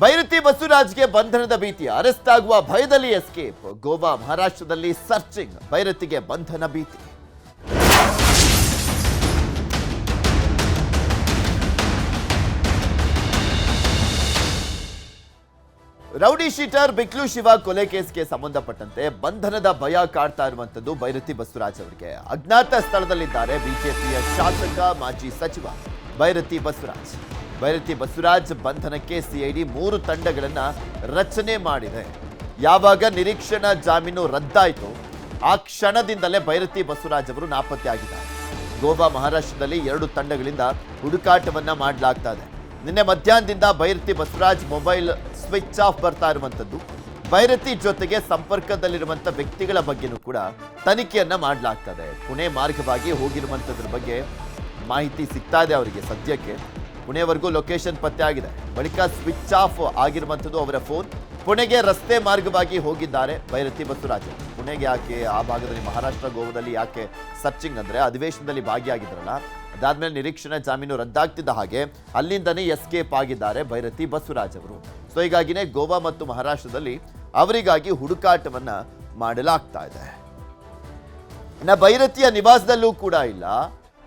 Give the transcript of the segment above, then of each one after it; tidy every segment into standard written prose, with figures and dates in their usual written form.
ಬೈರತಿ ಬಸವರಾಜ್ಗೆ ಬಂಧನದ ಭೀತಿ, ಅರೆಸ್ಟ್ ಆಗುವ ಭಯದಲ್ಲಿ ಎಸ್ಕೇಪ್. ಗೋವಾ ಮಹಾರಾಷ್ಟ್ರದಲ್ಲಿ ಸರ್ಚಿಂಗ್, ಬೈರತಿಗೆ ಬಂಧನ ಭೀತಿ. ರೌಡಿ ಶೀಟರ್ ಬಿಕ್ಲು ಶಿವ ಕೊಲೆ ಕೇಸ್ಗೆ ಸಂಬಂಧಪಟ್ಟಂತೆ ಬಂಧನದ ಭಯ ಕಾಡ್ತಾ ಇರುವಂತದ್ದು ಬೈರತಿ ಬಸವರಾಜ್ ಅವರಿಗೆ. ಅಜ್ಞಾತ ಸ್ಥಳದಲ್ಲಿದ್ದಾರೆ ಬಿಜೆಪಿಯ ಶಾಸಕ ಮಾಜಿ ಸಚಿವ ಬೈರತಿ ಬಸವರಾಜ್. ಬೈರತಿ ಬಸವರಾಜ್ ಬಂಧನಕ್ಕೆ ಸಿಐಡಿ 3 ತಂಡಗಳನ್ನ ರಚನೆ ಮಾಡಿದೆ. ಯಾವಾಗ ನಿರೀಕ್ಷಣಾ ಜಾಮೀನು ರದ್ದಾಯಿತು ಆ ಕ್ಷಣದಿಂದಲೇ ಬೈರತಿ ಬಸವರಾಜ್ ಅವರು ನಾಪತ್ತೆ ಆಗಿದ್ದಾರೆ. ಗೋವಾ ಮಹಾರಾಷ್ಟ್ರದಲ್ಲಿ 2 ತಂಡಗಳಿಂದ ಹುಡುಕಾಟವನ್ನ ಮಾಡಲಾಗ್ತಾ ಇದೆ. ನಿನ್ನೆ ಮಧ್ಯಾಹ್ನದಿಂದ Byrathi Basavaraj mobile switch off ಬರ್ತಾ ಇರುವಂತದ್ದು, ಬೈರತಿ ಜೊತೆಗೆ ಸಂಪರ್ಕದಲ್ಲಿರುವಂತ ವ್ಯಕ್ತಿಗಳ ಬಗ್ಗೆನೂ ಕೂಡ ತನಿಖೆಯನ್ನ ಮಾಡಲಾಗ್ತದೆ. ಪುಣೆ ಮಾರ್ಗವಾಗಿ ಹೋಗಿರುವಂತದ್ರ ಬಗ್ಗೆ ಮಾಹಿತಿ ಸಿಗ್ತಾ ಇದೆ ಅವರಿಗೆ. ಸದ್ಯಕ್ಕೆ ಪುಣೆವರೆಗೂ ಲೊಕೇಶನ್ ಪತ್ತೆ ಆಗಿದೆ. ಬಳಿಕ ಸ್ವಿಚ್ ಆಫ್ ಆಗಿರುವಂಥದ್ದು ಅವರ ಫೋನ್. ಪುಣೆಗೆ ರಸ್ತೆ ಮಾರ್ಗವಾಗಿ ಹೋಗಿದ್ದಾರೆ ಬೈರತಿ ಬಸವರಾಜ್. ಪುಣೆಗೆ ಯಾಕೆ, ಆ ಭಾಗದಲ್ಲಿ ಮಹಾರಾಷ್ಟ್ರ ಗೋವಾದಲ್ಲಿ ಯಾಕೆ ಸರ್ಚಿಂಗ್ ಅಂದ್ರೆ ಅಧಿವೇಶನದಲ್ಲಿ ಭಾಗಿಯಾಗಿದ್ರಲ್ಲ, ಅದಾದ್ಮೇಲೆ ನಿರೀಕ್ಷಣಾ ಜಾಮೀನು ರದ್ದಾಗ್ತಿದ್ದ ಹಾಗೆ ಅಲ್ಲಿಂದನೇ ಎಸ್ಕೇಪ್ ಆಗಿದ್ದಾರೆ ಬೈರತಿ ಬಸವರಾಜ್ ಅವರು. ಸೊ ಹೀಗಾಗಿನೇ ಗೋವಾ ಮತ್ತು ಮಹಾರಾಷ್ಟ್ರದಲ್ಲಿ ಅವರಿಗಾಗಿ ಹುಡುಕಾಟವನ್ನ ಮಾಡಲಾಗ್ತಾ ಇದೆ. ಇನ್ನು ಬೈರತಿಯ ನಿವಾಸದಲ್ಲೂ ಕೂಡ ಇಲ್ಲ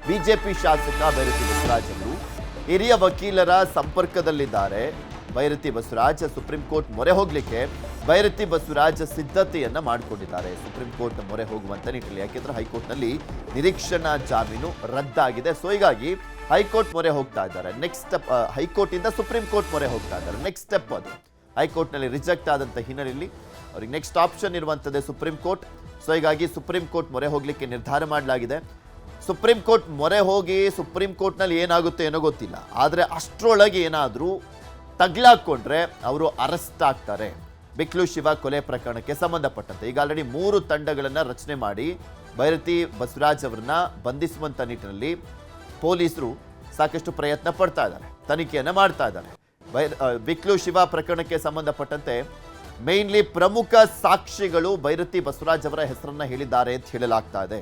ಬಿಜೆಪಿ ಶಾಸಕ ಬೈರತಿ ಬಸವರಾಜ್ ಅವರು. ಹಿರಿಯ ವಕೀಲರ ಸಂಪರ್ಕದಲ್ಲಿದ್ದಾರೆ ಬೈರತಿ ಬಸವರಾಜ್. ಸುಪ್ರೀಂ ಕೋರ್ಟ್ ಮೊರೆ ಹೋಗ್ಲಿಕ್ಕೆ ಬೈರತಿ ಬಸವರಾಜ್ ಸಿದ್ಧತೆಯನ್ನ ಮಾಡಿಕೊಂಡಿದ್ದಾರೆ. ಸುಪ್ರೀಂ ಕೋರ್ಟ್ ಮೊರೆ ಹೋಗುವಂತ ನಿಟ್ಟಿನಲ್ಲಿ, ಯಾಕೆಂದ್ರೆ ಹೈಕೋರ್ಟ್ನಲ್ಲಿ ನಿರೀಕ್ಷಣಾ ಜಾಮೀನು ರದ್ದಾಗಿದೆ. ಸೊ ಹೀಗಾಗಿ ಹೈಕೋರ್ಟ್ ಮೊರೆ ಹೋಗ್ತಾ ಇದ್ದಾರೆ. ನೆಕ್ಸ್ಟ್ ಸ್ಟೆಪ್, ಹೈಕೋರ್ಟ್ ಇಂದ ಸುಪ್ರೀಂ ಕೋರ್ಟ್ ಮೊರೆ ಹೋಗ್ತಾ ಇದ್ದಾರೆ. ನೆಕ್ಸ್ಟ್ ಸ್ಟೆಪ್ ಅದು. ಹೈಕೋರ್ಟ್ನಲ್ಲಿ ರಿಜೆಕ್ಟ್ ಆದಂತ ಹಿನ್ನೆಲೆಯಲ್ಲಿ ಅವ್ರಿಗೆ ನೆಕ್ಸ್ಟ್ ಆಪ್ಷನ್ ಇರುವಂತದ್ದೇ ಸುಪ್ರೀಂ ಕೋರ್ಟ್. ಸೊ ಹೀಗಾಗಿ ಸುಪ್ರೀಂ ಕೋರ್ಟ್ ಮೊರೆ ಹೋಗ್ಲಿಕ್ಕೆ ನಿರ್ಧಾರ ಮಾಡಲಾಗಿದೆ. ಸುಪ್ರೀಂ ಕೋರ್ಟ್ ಮೊರೆ ಹೋಗಿ ಸುಪ್ರೀಂ ಕೋರ್ಟ್ನಲ್ಲಿ ಏನಾಗುತ್ತೆ ಏನೋ ಗೊತ್ತಿಲ್ಲ, ಆದರೆ ಅಷ್ಟರೊಳಗೆ ಏನಾದರೂ ತಗ್ಲಾಕೊಂಡ್ರೆ ಅವರು ಅರೆಸ್ಟ್ ಆಗ್ತಾರೆ. ಬಿಕ್ಲು ಶಿವ ಕೊಲೆ ಪ್ರಕರಣಕ್ಕೆ ಸಂಬಂಧಪಟ್ಟಂತೆ ಈಗ ಆಲ್ರೆಡಿ 3 ತಂಡಗಳನ್ನು ರಚನೆ ಮಾಡಿ ಬೈರತಿ ಬಸವರಾಜ್ ಅವರನ್ನ ಬಂಧಿಸುವಂತ ನಿಟ್ಟಿನಲ್ಲಿ ಪೊಲೀಸರು ಸಾಕಷ್ಟು ಪ್ರಯತ್ನ ಪಡ್ತಾ ಇದ್ದಾರೆ, ತನಿಖೆಯನ್ನ ಮಾಡ್ತಾ ಇದ್ದಾರೆ. ಬಿಕ್ಲು ಶಿವ ಪ್ರಕರಣಕ್ಕೆ ಸಂಬಂಧಪಟ್ಟಂತೆ ಮೇನ್ಲಿ ಪ್ರಮುಖ ಸಾಕ್ಷಿಗಳು ಬೈರತಿ ಬಸವರಾಜ್ ಅವರ ಹೆಸರನ್ನ ಹೇಳಿದ್ದಾರೆ ಅಂತ ಹೇಳಲಾಗ್ತಾ ಇದೆ.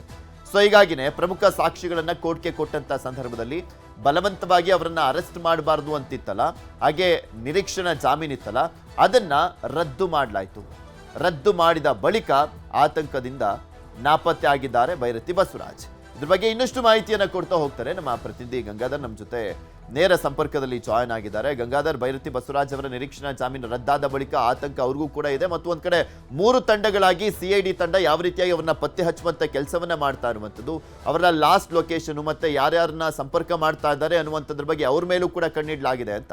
ಸೊ ಹೀಗಾಗಿನೇ ಪ್ರಮುಖ ಸಾಕ್ಷಿಗಳನ್ನ ಕೋರ್ಟ್ಗೆ ಕೊಟ್ಟಂತ ಸಂದರ್ಭದಲ್ಲಿ ಬಲವಂತವಾಗಿ ಅವರನ್ನ ಅರೆಸ್ಟ್ ಮಾಡಬಾರ್ದು ಅಂತಿತ್ತಲ್ಲ, ಹಾಗೆ ನಿರೀಕ್ಷಣಾ ಜಾಮೀನಿತ್ತಲ್ಲ, ಅದನ್ನ ರದ್ದು ಮಾಡಲಾಯಿತು. ರದ್ದು ಮಾಡಿದ ಬಳಿಕ ಆತಂಕದಿಂದ ನಾಪತ್ತೆ ಆಗಿದ್ದಾರೆ ಬೈರತಿ ಬಸವರಾಜ್. ಇದ್ರ ಬಗ್ಗೆ ಇನ್ನಷ್ಟು ಮಾಹಿತಿಯನ್ನ ಕೊಡ್ತಾ ಹೋಗ್ತಾರೆ ನಮ್ಮ ಪ್ರತಿನಿಧಿ ಗಂಗಾಧರ್. ನಮ್ಮ ಜೊತೆ ನೇರ ಸಂಪರ್ಕದಲ್ಲಿ ಜಾಯ್ನ್ ಆಗಿದ್ದಾರೆ. ಗಂಗಾಧರ್, ಬೈರತಿ ಬಸವರಾಜ್ ಅವರ ನಿರೀಕ್ಷಣಾ ಜಾಮೀನು ರದ್ದಾದ ಬಳಿಕ ಆತಂಕ ಅವ್ರಿಗೂ ಕೂಡ ಇದೆ, ಮತ್ತು ಒಂದ್ ಕಡೆ 3 ತಂಡಗಳಾಗಿ ಸಿಐಡಿ ತಂಡ ಯಾವ ರೀತಿಯಾಗಿ ಅವರನ್ನ ಪತ್ತೆ ಹಚ್ಚುವಂತ ಕೆಲಸವನ್ನ ಮಾಡ್ತಾ ಇರುವಂತದ್ದು, ಅವರ ಲಾಸ್ಟ್ ಲೊಕೇಶನ್ ಮತ್ತೆ ಯಾರ್ಯಾರನ್ನ ಸಂಪರ್ಕ ಮಾಡ್ತಾ ಇದ್ದಾರೆ ಅನ್ನುವಂಥದ್ರ ಬಗ್ಗೆ ಅವ್ರ ಮೇಲೂ ಕೂಡ ಕಣ್ಣಿಡ್ಲಾಗಿದೆ ಅಂತ.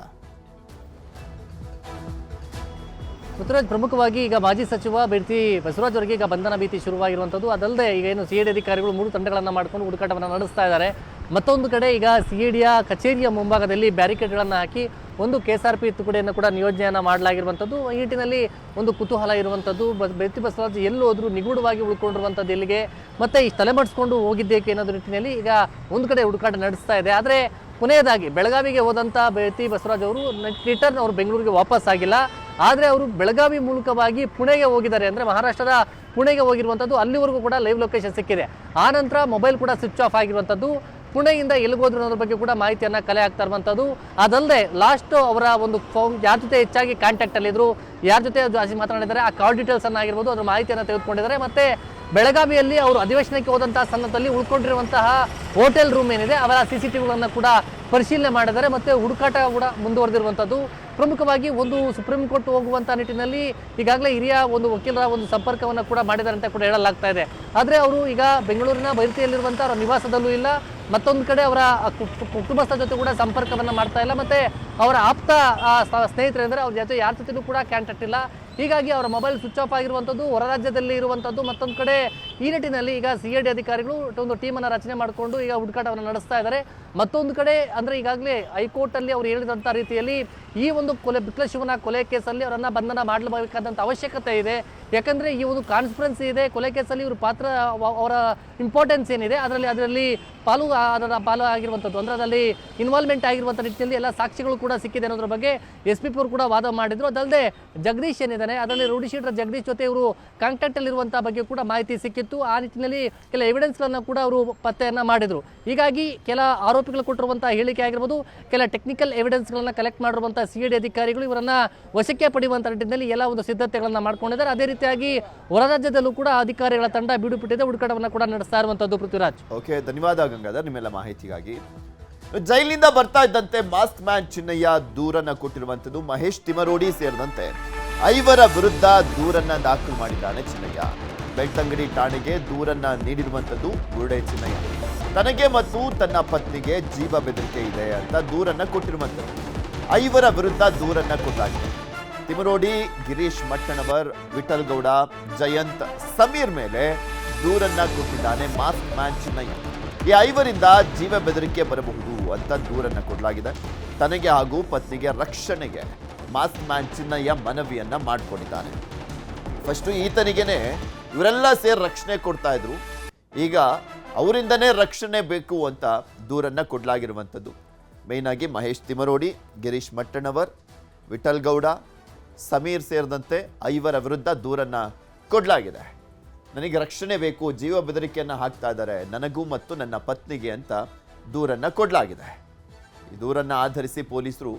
ಪೃಥ್ವಿರಾಜ್, ಪ್ರಮುಖವಾಗಿ ಈಗ ಮಾಜಿ ಸಚಿವ ಬೈರತಿ ಬಸವರಾಜ್ ಅವರಿಗೆ ಈಗ ಬಂಧನ ಭೀತಿ ಶುರುವಾಗಿರುವಂಥದ್ದು. ಅದಲ್ಲದೆ ಈಗ ಏನು ಸಿಐಡಿ ಅಧಿಕಾರಿಗಳು 3 ತಂಡಗಳನ್ನು ಮಾಡಿಕೊಂಡು ಹುಡುಕಾಟವನ್ನು ನಡೆಸ್ತಾ ಇದ್ದಾರೆ. ಮತ್ತೊಂದು ಕಡೆ ಈಗ ಸಿಐಡಿಯ ಕಚೇರಿಯ ಮುಂಭಾಗದಲ್ಲಿ ಬ್ಯಾರಿಕೇಡ್ಗಳನ್ನು ಹಾಕಿ ಒಂದು KSRP ತುಕಡಿಯನ್ನು ಕೂಡ ನಿಯೋಜನೆಯನ್ನು ಮಾಡಲಾಗಿರುವಂಥದ್ದು. ಈ ನಿಟ್ಟಿನಲ್ಲಿ ಒಂದು ಕುತೂಹಲ ಇರುವಂಥದ್ದು, ಬೈರತಿ ಬಸವರಾಜ್ ಎಲ್ಲೋದ್ರೂ ನಿಗೂಢವಾಗಿ ಉಳ್ಕೊಂಡಿರುವಂಥದ್ದು ಎಲ್ಲಿಗೆ, ಮತ್ತೆ ಈ ತಲೆಮರೆಸ್ಕೊಂಡು ಹೋಗಿದ್ದೇಕೆ ಅನ್ನೋದ್ರ ನಿಟ್ಟಿನಲ್ಲಿ ಈಗ ಒಂದು ಕಡೆ ಹುಡುಕಾಟ ನಡೆಸ್ತಾ ಇದೆ. ಆದರೆ ಕೊನೆಯದಾಗಿ ಬೆಳಗಾವಿಗೆ ಹೋದಂಥ ಬೈರತಿ ಬಸವರಾಜ್ ಅವರು ರಿಟರ್ನ್ ಅವರು ಬೆಂಗಳೂರಿಗೆ ವಾಪಸ್ ಆಗಿಲ್ಲ. ಆದರೆ ಅವರು ಬೆಳಗಾವಿ ಮೂಲಕವಾಗಿ ಪುಣೆಗೆ ಹೋಗಿದ್ದಾರೆ, ಅಂದರೆ ಮಹಾರಾಷ್ಟ್ರದ ಪುಣೆಗೆ ಹೋಗಿರುವಂಥದ್ದು. ಅಲ್ಲಿವರೆಗೂ ಕೂಡ ಲೈವ್ ಲೊಕೇಶನ್ ಸಿಕ್ಕಿದೆ. ಆ ನಂತರ ಮೊಬೈಲ್ ಕೂಡ ಸ್ವಿಚ್ ಆಫ್ ಆಗಿರುವಂಥದ್ದು. ಪುಣೆಯಿಂದ ಎಲ್ಲಿಗೋದ್ರು ಅನ್ನೋದ್ರ ಬಗ್ಗೆ ಕೂಡ ಮಾಹಿತಿಯನ್ನು ಕಲೆ ಹಾಕ್ತಾ ಇರುವಂಥದ್ದು. ಅದಲ್ಲದೆ ಲಾಸ್ಟ್ ಅವರ ಒಂದು ಯಾರ ಜೊತೆ ಹೆಚ್ಚಾಗಿ ಕಾಂಟ್ಯಾಕ್ಟಲ್ಲಿದ್ದರು, ಯಾರ ಜೊತೆ ಜಾಸ್ತಿ ಮಾತನಾಡಿದ್ದಾರೆ, ಆ ಕಾಲ್ ಡೀಟೇಲ್ಸನ್ನು ಆಗಿರ್ಬೋದು ಅದರ ಮಾಹಿತಿಯನ್ನು ತೆಗೆದುಕೊಂಡಿದ್ದಾರೆ. ಮತ್ತು ಬೆಳಗಾವಿಯಲ್ಲಿ ಅವರು ಅಧಿವೇಶನಕ್ಕೆ ಹೋದಂತಹ ಸಂದರ್ಭದಲ್ಲಿ ಉಳ್ಕೊಂಡಿರುವಂತಹ ಹೋಟೆಲ್ ರೂಮ್ ಏನಿದೆ ಅವರ CCTVಗಳನ್ನು ಕೂಡ ಪರಿಶೀಲನೆ ಮಾಡಿದ್ದಾರೆ. ಮತ್ತು ಹುಡುಕಾಟ ಕೂಡ ಮುಂದುವರೆದಿರುವಂಥದ್ದು. ಪ್ರಮುಖವಾಗಿ ಒಂದು ಸುಪ್ರೀಂ ಕೋರ್ಟ್ ಹೋಗುವಂಥ ನಿಟ್ಟಿನಲ್ಲಿ ಈಗಾಗಲೇ ಹಿರಿಯ ಒಂದು ವಕೀಲರ ಒಂದು ಸಂಪರ್ಕವನ್ನು ಕೂಡ ಮಾಡಿದ್ದಾರೆ ಅಂತ ಕೂಡ ಹೇಳಲಾಗ್ತಾ ಇದೆ. ಆದರೆ ಅವರು ಈಗ ಬೆಂಗಳೂರಿನ ಬೈರತಿಯಲ್ಲಿರುವಂಥ ಅವರ ನಿವಾಸದಲ್ಲೂ ಇಲ್ಲ, ಮತ್ತೊಂದು ಕಡೆ ಅವರ ಕುಟುಂಬಸ್ಥರ ಜೊತೆ ಕೂಡ ಸಂಪರ್ಕವನ್ನು ಮಾಡ್ತಾ ಇಲ್ಲ, ಮತ್ತು ಅವರ ಆಪ್ತ ಸ್ನೇಹಿತರೆಂದರೆ ಅವ್ರ ಜೊತೆ ಯಾರ ಜೊತೆಲೂ ಕೂಡ ಕಾಂಟ್ಯಾಕ್ಟ್ ಇಲ್ಲ. ಹೀಗಾಗಿ ಅವರ ಮೊಬೈಲ್ ಸ್ವಿಚ್ ಆಫ್ ಆಗಿರುವಂಥದ್ದು, ಹೊರ ರಾಜ್ಯದಲ್ಲಿ ಇರುವಂಥದ್ದು. ಮತ್ತೊಂದು ಕಡೆ ಈ ನಿಟ್ಟಿನಲ್ಲಿ ಈಗ ಸಿಐಡಿ ಅಧಿಕಾರಿಗಳು ಒಂದು ಟೀಮನ್ನು ರಚನೆ ಮಾಡಿಕೊಂಡು ಈಗ ಹುಡುಕಾಟವನ್ನು ನಡೆಸ್ತಾ ಇದ್ದಾರೆ. ಮತ್ತೊಂದು ಕಡೆ ಅಂದರೆ ಈಗಾಗಲೇ ಹೈಕೋರ್ಟಲ್ಲಿ ಅವರು ಹೇಳಿದಂಥ ರೀತಿಯಲ್ಲಿ ಈ ಒಂದು ಬಿಕ್ಲು ಶಿವನ ಕೊಲೆ ಕೇಸಲ್ಲಿ ಅವರನ್ನು ಬಂಧನ ಮಾಡಬೇಕಾದಂಥ ಅವಶ್ಯಕತೆ ಇದೆ. ಯಾಕಂದರೆ ಈ ಒಂದು ಕಾನ್ಸ್ಪರೆನ್ಸಿ ಇದೆ, ಕೊಲೆ ಕೇಸಲ್ಲಿ ಇವ್ರ ಪಾತ್ರ, ಅವರ ಇಂಪಾರ್ಟೆನ್ಸ್ ಏನಿದೆ ಅದರಲ್ಲಿ ಪಾಲು ಆಗಿರುವಂಥದ್ದು, ಅಂದರೆ ಅದರಲ್ಲಿ ಇನ್ವಾಲ್ವ್ಮೆಂಟ್ ಆಗಿರುವಂಥ ನಿಟ್ಟಿನಲ್ಲಿ ಎಲ್ಲ ಸಾಕ್ಷಿಗಳು ಕೂಡ ಸಿಕ್ಕಿದೆ ಅನ್ನೋದ್ರ ಬಗ್ಗೆ SP ಅವರು ಕೂಡ ವಾದ ಮಾಡಿದ್ರು. ಅದಲ್ಲದೆ ಜಗದೀಶ್ ಏನಿದ್ದಾನೆ ಅದರಲ್ಲಿ ರೌಡಿ ಶೀಟರ್ ಜಗದೀಶ್ ಜೊತೆ ಇವರು ಕಾಂಟ್ಯಾಕ್ಟಲ್ಲಿರುವಂಥ ಬಗ್ಗೆ ಕೂಡ ಮಾಹಿತಿ ಸಿಕ್ಕಿತ್ತು. ಆ ನಿಟ್ಟಿನಲ್ಲಿ ಕೆಲ ಎವಿಡೆನ್ಸ್ಗಳನ್ನು ಕೂಡ ಅವರು ಪತ್ತೆಯನ್ನು ಮಾಡಿದರು. ಹೀಗಾಗಿ ಕೆಲ ಆರೋಪಿಗಳು ಕೊಟ್ಟಿರುವಂಥ ಹೇಳಿಕೆ ಆಗಿರ್ಬೋದು, ಕೆಲ ಟೆಕ್ನಿಕಲ್ ಎವಿಡೆನ್ಸ್ಗಳನ್ನು ಕಲೆಕ್ಟ್ ಮಾಡಿರುವಂಥ CID ಅಧಿಕಾರಿಗಳು ಇವರನ್ನು ವಶಕ್ಕೆ ಪಡೆಯುವಂಥ ನಿಟ್ಟಿನಲ್ಲಿ ಎಲ್ಲ ಒಂದು ಸಿದ್ಧತೆಗಳನ್ನು ಮಾಡ್ಕೊಂಡಿದ್ದಾರೆ. ಅದೇ ರೀತಿಯಾಗಿ ಹೊರ ರಾಜ್ಯದಲ್ಲೂ ಕೂಡ ಅಧಿಕಾರಿಗಳ ತಂಡ ಬೀಡುಬಿಟ್ಟಿದೆ, ಹುಡುಕಾಟವನ್ನು ಕೂಡ ನಡೆಸ್ತಾ ಇರುವಂಥದ್ದು. ಪೃಥ್ವಿರಾಜ್, ಓಕೆ, ಧನ್ಯವಾದ ಗಂಗಾಧರ್ ನಿಮ್ಮೆಲ್ಲ ಮಾಹಿತಿಗಾಗಿ. ಜೈಲಿಂದ ಬರ್ತಾ ಇದ್ದಂತೆ ಮಾಸ್ಕ್ ಮ್ಯಾನ್ ಚಿನ್ನಯ್ಯ ದೂರನ್ನ ಕೊಟ್ಟಿರುವಂಥದ್ದು. ಮಹೇಶ್ ತಿಮರೋಡಿ ಸೇರಿದಂತೆ 5 ವಿರುದ್ಧ ದೂರನ್ನ ದಾಖಲು ಮಾಡಿದ್ದಾನೆ ಚಿನ್ನಯ್ಯ. ಬೆಳ್ತಂಗಡಿ ಠಾಣೆಗೆ ದೂರನ್ನ ನೀಡಿರುವಂಥದ್ದು ಬುರುಡೆ ಚಿನ್ನಯ್ಯ. ತನಗೆ ಮತ್ತು ತನ್ನ ಪತ್ನಿಗೆ ಜೀವ ಬೆದರಿಕೆ ಇದೆ ಅಂತ ದೂರನ್ನ ಕೊಟ್ಟಿರುವಂಥದ್ದು. 5 ವಿರುದ್ಧ ದೂರನ್ನ ಕೊಡಲಾಗಿದೆ. ತಿಮರೋಡಿ, ಗಿರೀಶ್ ಮಟ್ಟಣವರ್, ವಿಠಲ್ ಗೌಡ, ಜಯಂತ್, ಸಮೀರ್ ಮೇಲೆ ದೂರನ್ನ ಕೊಟ್ಟಿದ್ದಾನೆ ಮಾಸ್ಕ್ ಮ್ಯಾನ್ ಚಿನ್ನಯ್ಯ. ಈ 5ರಿಂದ ಜೀವ ಬೆದರಿಕೆ ಬರಬಹುದು ಅಂತ ದೂರನ್ನ ಕೊಡಲಾಗಿದೆ. ತನಗೆ ಹಾಗೂ ಪತ್ನಿಗೆ ರಕ್ಷಣೆಗೆ ಮಾಸ್ಕ್ ಮ್ಯಾನ್ ಚಿನ್ನಯ್ಯ ಮನವಿಯನ್ನ ಮಾಡಿಕೊಂಡಿದ್ದಾನೆ. ಫಸ್ಟು ಈತನಿಗೆನೆ ಇವರೆಲ್ಲ ಸೇರಿ ರಕ್ಷಣೆ ಕೊಡ್ತಾ ಇದ್ರು, ಈಗ ಅವರಿಂದನೇ ರಕ್ಷಣೆ ಬೇಕು ಅಂತ ದೂರನ್ನ ಕೊಡಲಾಗಿರುವಂಥದ್ದು. ಮೇಯ್ನ್ ಆಗಿ ಮಹೇಶ್ ತಿಮರೋಡಿ, ಗಿರೀಶ್ ಮಟ್ಟಣವರ್, ವಿಠಲ್ ಗೌಡ, ಸಮೀರ್ ಸೇರಿದಂತೆ 5 ವಿರುದ್ಧ ದೂರನ್ನ ಕೊಡಲಾಗಿದೆ. ನನಗೆ ರಕ್ಷಣೆ ಬೇಕು, ಜೀವ ಬೆದರಿಕೆಯನ್ನು ಹಾಕ್ತಾ ಇದ್ದಾರೆ ನನಗೂ ಮತ್ತು ನನ್ನ ಪತ್ನಿಗೆ ಅಂತ ದೂರನ್ನ ಕೊಡಲಾಗಿದೆ. ಈ ದೂರನ್ನ ಆಧರಿಸಿ ಪೊಲೀಸರು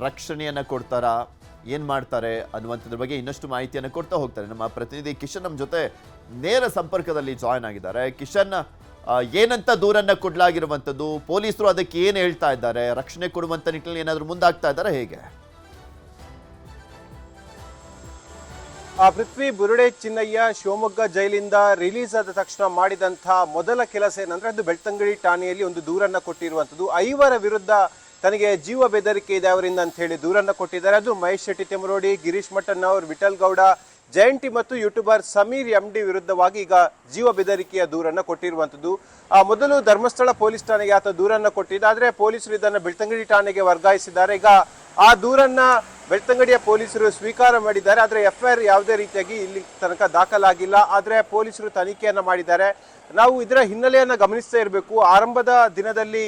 ರಕ್ಷಣೆಯನ್ನು ಕೊಡ್ತಾರಾ, ಏನು ಮಾಡ್ತಾರೆ ಅನ್ನುವಂಥದ್ರ ಬಗ್ಗೆ ಇನ್ನಷ್ಟು ಮಾಹಿತಿಯನ್ನು ಕೊಡ್ತಾ ಹೋಗ್ತಾರೆ. ನಮ್ಮ ಪ್ರತಿನಿಧಿ ಕಿಶನ್ ನಮ್ಮ ಜೊತೆ ನೇರ ಸಂಪರ್ಕದಲ್ಲಿ ಜಾಯ್ನ್ ಆಗಿದ್ದಾರೆ. ಕಿಶನ್, ಏನಂತ ದೂರನ್ನ ಕೊಡಲಾಗಿರುವಂಥದ್ದು, ಪೊಲೀಸರು ಅದಕ್ಕೆ ಏನು ಹೇಳ್ತಾ ಇದ್ದಾರೆ, ರಕ್ಷಣೆ ಕೊಡುವಂಥ ನಿಟ್ಟಿನಲ್ಲಿ ಏನಾದರೂ ಮುಂದಾಗ್ತಾ ಇದ್ದಾರೆ, ಹೇಗೆ? ಪೃಥ್ವಿ, ಬುರುಡೆ ಚಿನ್ನಯ್ಯ ಶಿವಮೊಗ್ಗ ಜೈಲಿಂದ ರಿಲೀಸ್ ಆದ ತಕ್ಷಣ ಮಾಡಿದಂತಹ ಮೊದಲ ಕೆಲಸ ಏನಂದ್ರೆ ಅದು ಬೆಳ್ತಂಗಡಿ ಠಾಣೆಯಲ್ಲಿ ಒಂದು ದೂರನ್ನ ಕೊಟ್ಟಿರುವಂಥದ್ದು. 5 ವಿರುದ್ಧ ತನಗೆ ಜೀವ ಬೆದರಿಕೆ ಇದೆ ಅವರಿಂದ ಅಂತ ಹೇಳಿ ದೂರನ್ನ ಕೊಟ್ಟಿದ್ದಾರೆ. ಅದು ಮಹೇಶ್ ಶೆಟ್ಟಿ ತಿಮರೋಡಿ, ಗಿರೀಶ್ ಮಟ್ಟಣ್ಣವರ್, ವಿಠಲ್ ಗೌಡ, ಜಯಂತಿ ಮತ್ತು ಯೂಟ್ಯೂಬರ್ ಸಮೀರ್ MD ವಿರುದ್ಧವಾಗಿ ಈಗ ಜೀವ ಬೆದರಿಕೆಯ ದೂರನ್ನ ಕೊಟ್ಟಿರುವಂಥದ್ದು. ಮೊದಲು ಧರ್ಮಸ್ಥಳ ಪೊಲೀಸ್ ಠಾಣೆಗೆ ಆತ ದೂರನ್ನ ಕೊಟ್ಟಿದ್ದ, ಆದ್ರೆ ಪೊಲೀಸರು ಇದನ್ನ ಬೆಳ್ತಂಗಡಿ ಠಾಣೆಗೆ ವರ್ಗಾಯಿಸಿದ್ದಾರೆ. ಈಗ ಆ ದೂರನ್ನ ಬೆಳ್ತಂಗಡಿಯ ಪೊಲೀಸರು ಸ್ವೀಕಾರ ಮಾಡಿದ್ದಾರೆ. ಆದರೆ FIR ಯಾವುದೇ ರೀತಿಯಾಗಿ ಇಲ್ಲಿ ತನಕ ದಾಖಲಾಗಿಲ್ಲ. ಆದರೆ ಪೊಲೀಸರು ತನಿಖೆಯನ್ನ ಮಾಡಿದ್ದಾರೆ. ನಾವು ಇದರ ಹಿನ್ನೆಲೆಯನ್ನ ಗಮನಿಸ್ತಾ ಇರಬೇಕು. ಆರಂಭದ ದಿನದಲ್ಲಿ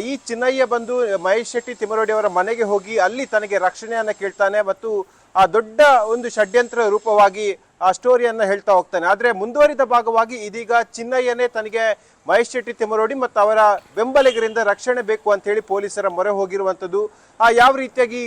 ಈ ಚಿನ್ನಯ್ಯ ಬಂದು ಮಹೇಶ್ ಶೆಟ್ಟಿ ತಿಮರೋಡಿ ಅವರ ಮನೆಗೆ ಹೋಗಿ ಅಲ್ಲಿ ತನಗೆ ರಕ್ಷಣೆಯನ್ನ ಕೇಳ್ತಾನೆ ಮತ್ತು ಆ ದೊಡ್ಡ ಒಂದು ಷಡ್ಯಂತ್ರ ರೂಪವಾಗಿ ಆ ಸ್ಟೋರಿಯನ್ನ ಹೇಳ್ತಾ ಹೋಗ್ತಾನೆ. ಆದ್ರೆ ಮುಂದುವರಿದ ಭಾಗವಾಗಿ ಇದೀಗ ಚಿನ್ನಯ್ಯನೇ ತನಗೆ ಮಹೇಶ್ ಶೆಟ್ಟಿ ತಿಮರೋಡಿ ಮತ್ತು ಅವರ ಬೆಂಬಲಿಗರಿಂದ ರಕ್ಷಣೆ ಬೇಕು ಅಂತ ಹೇಳಿ ಪೊಲೀಸರ ಮೊರೆ ಹೋಗಿರುವಂತದ್ದು. ಯಾವ ರೀತಿಯಾಗಿ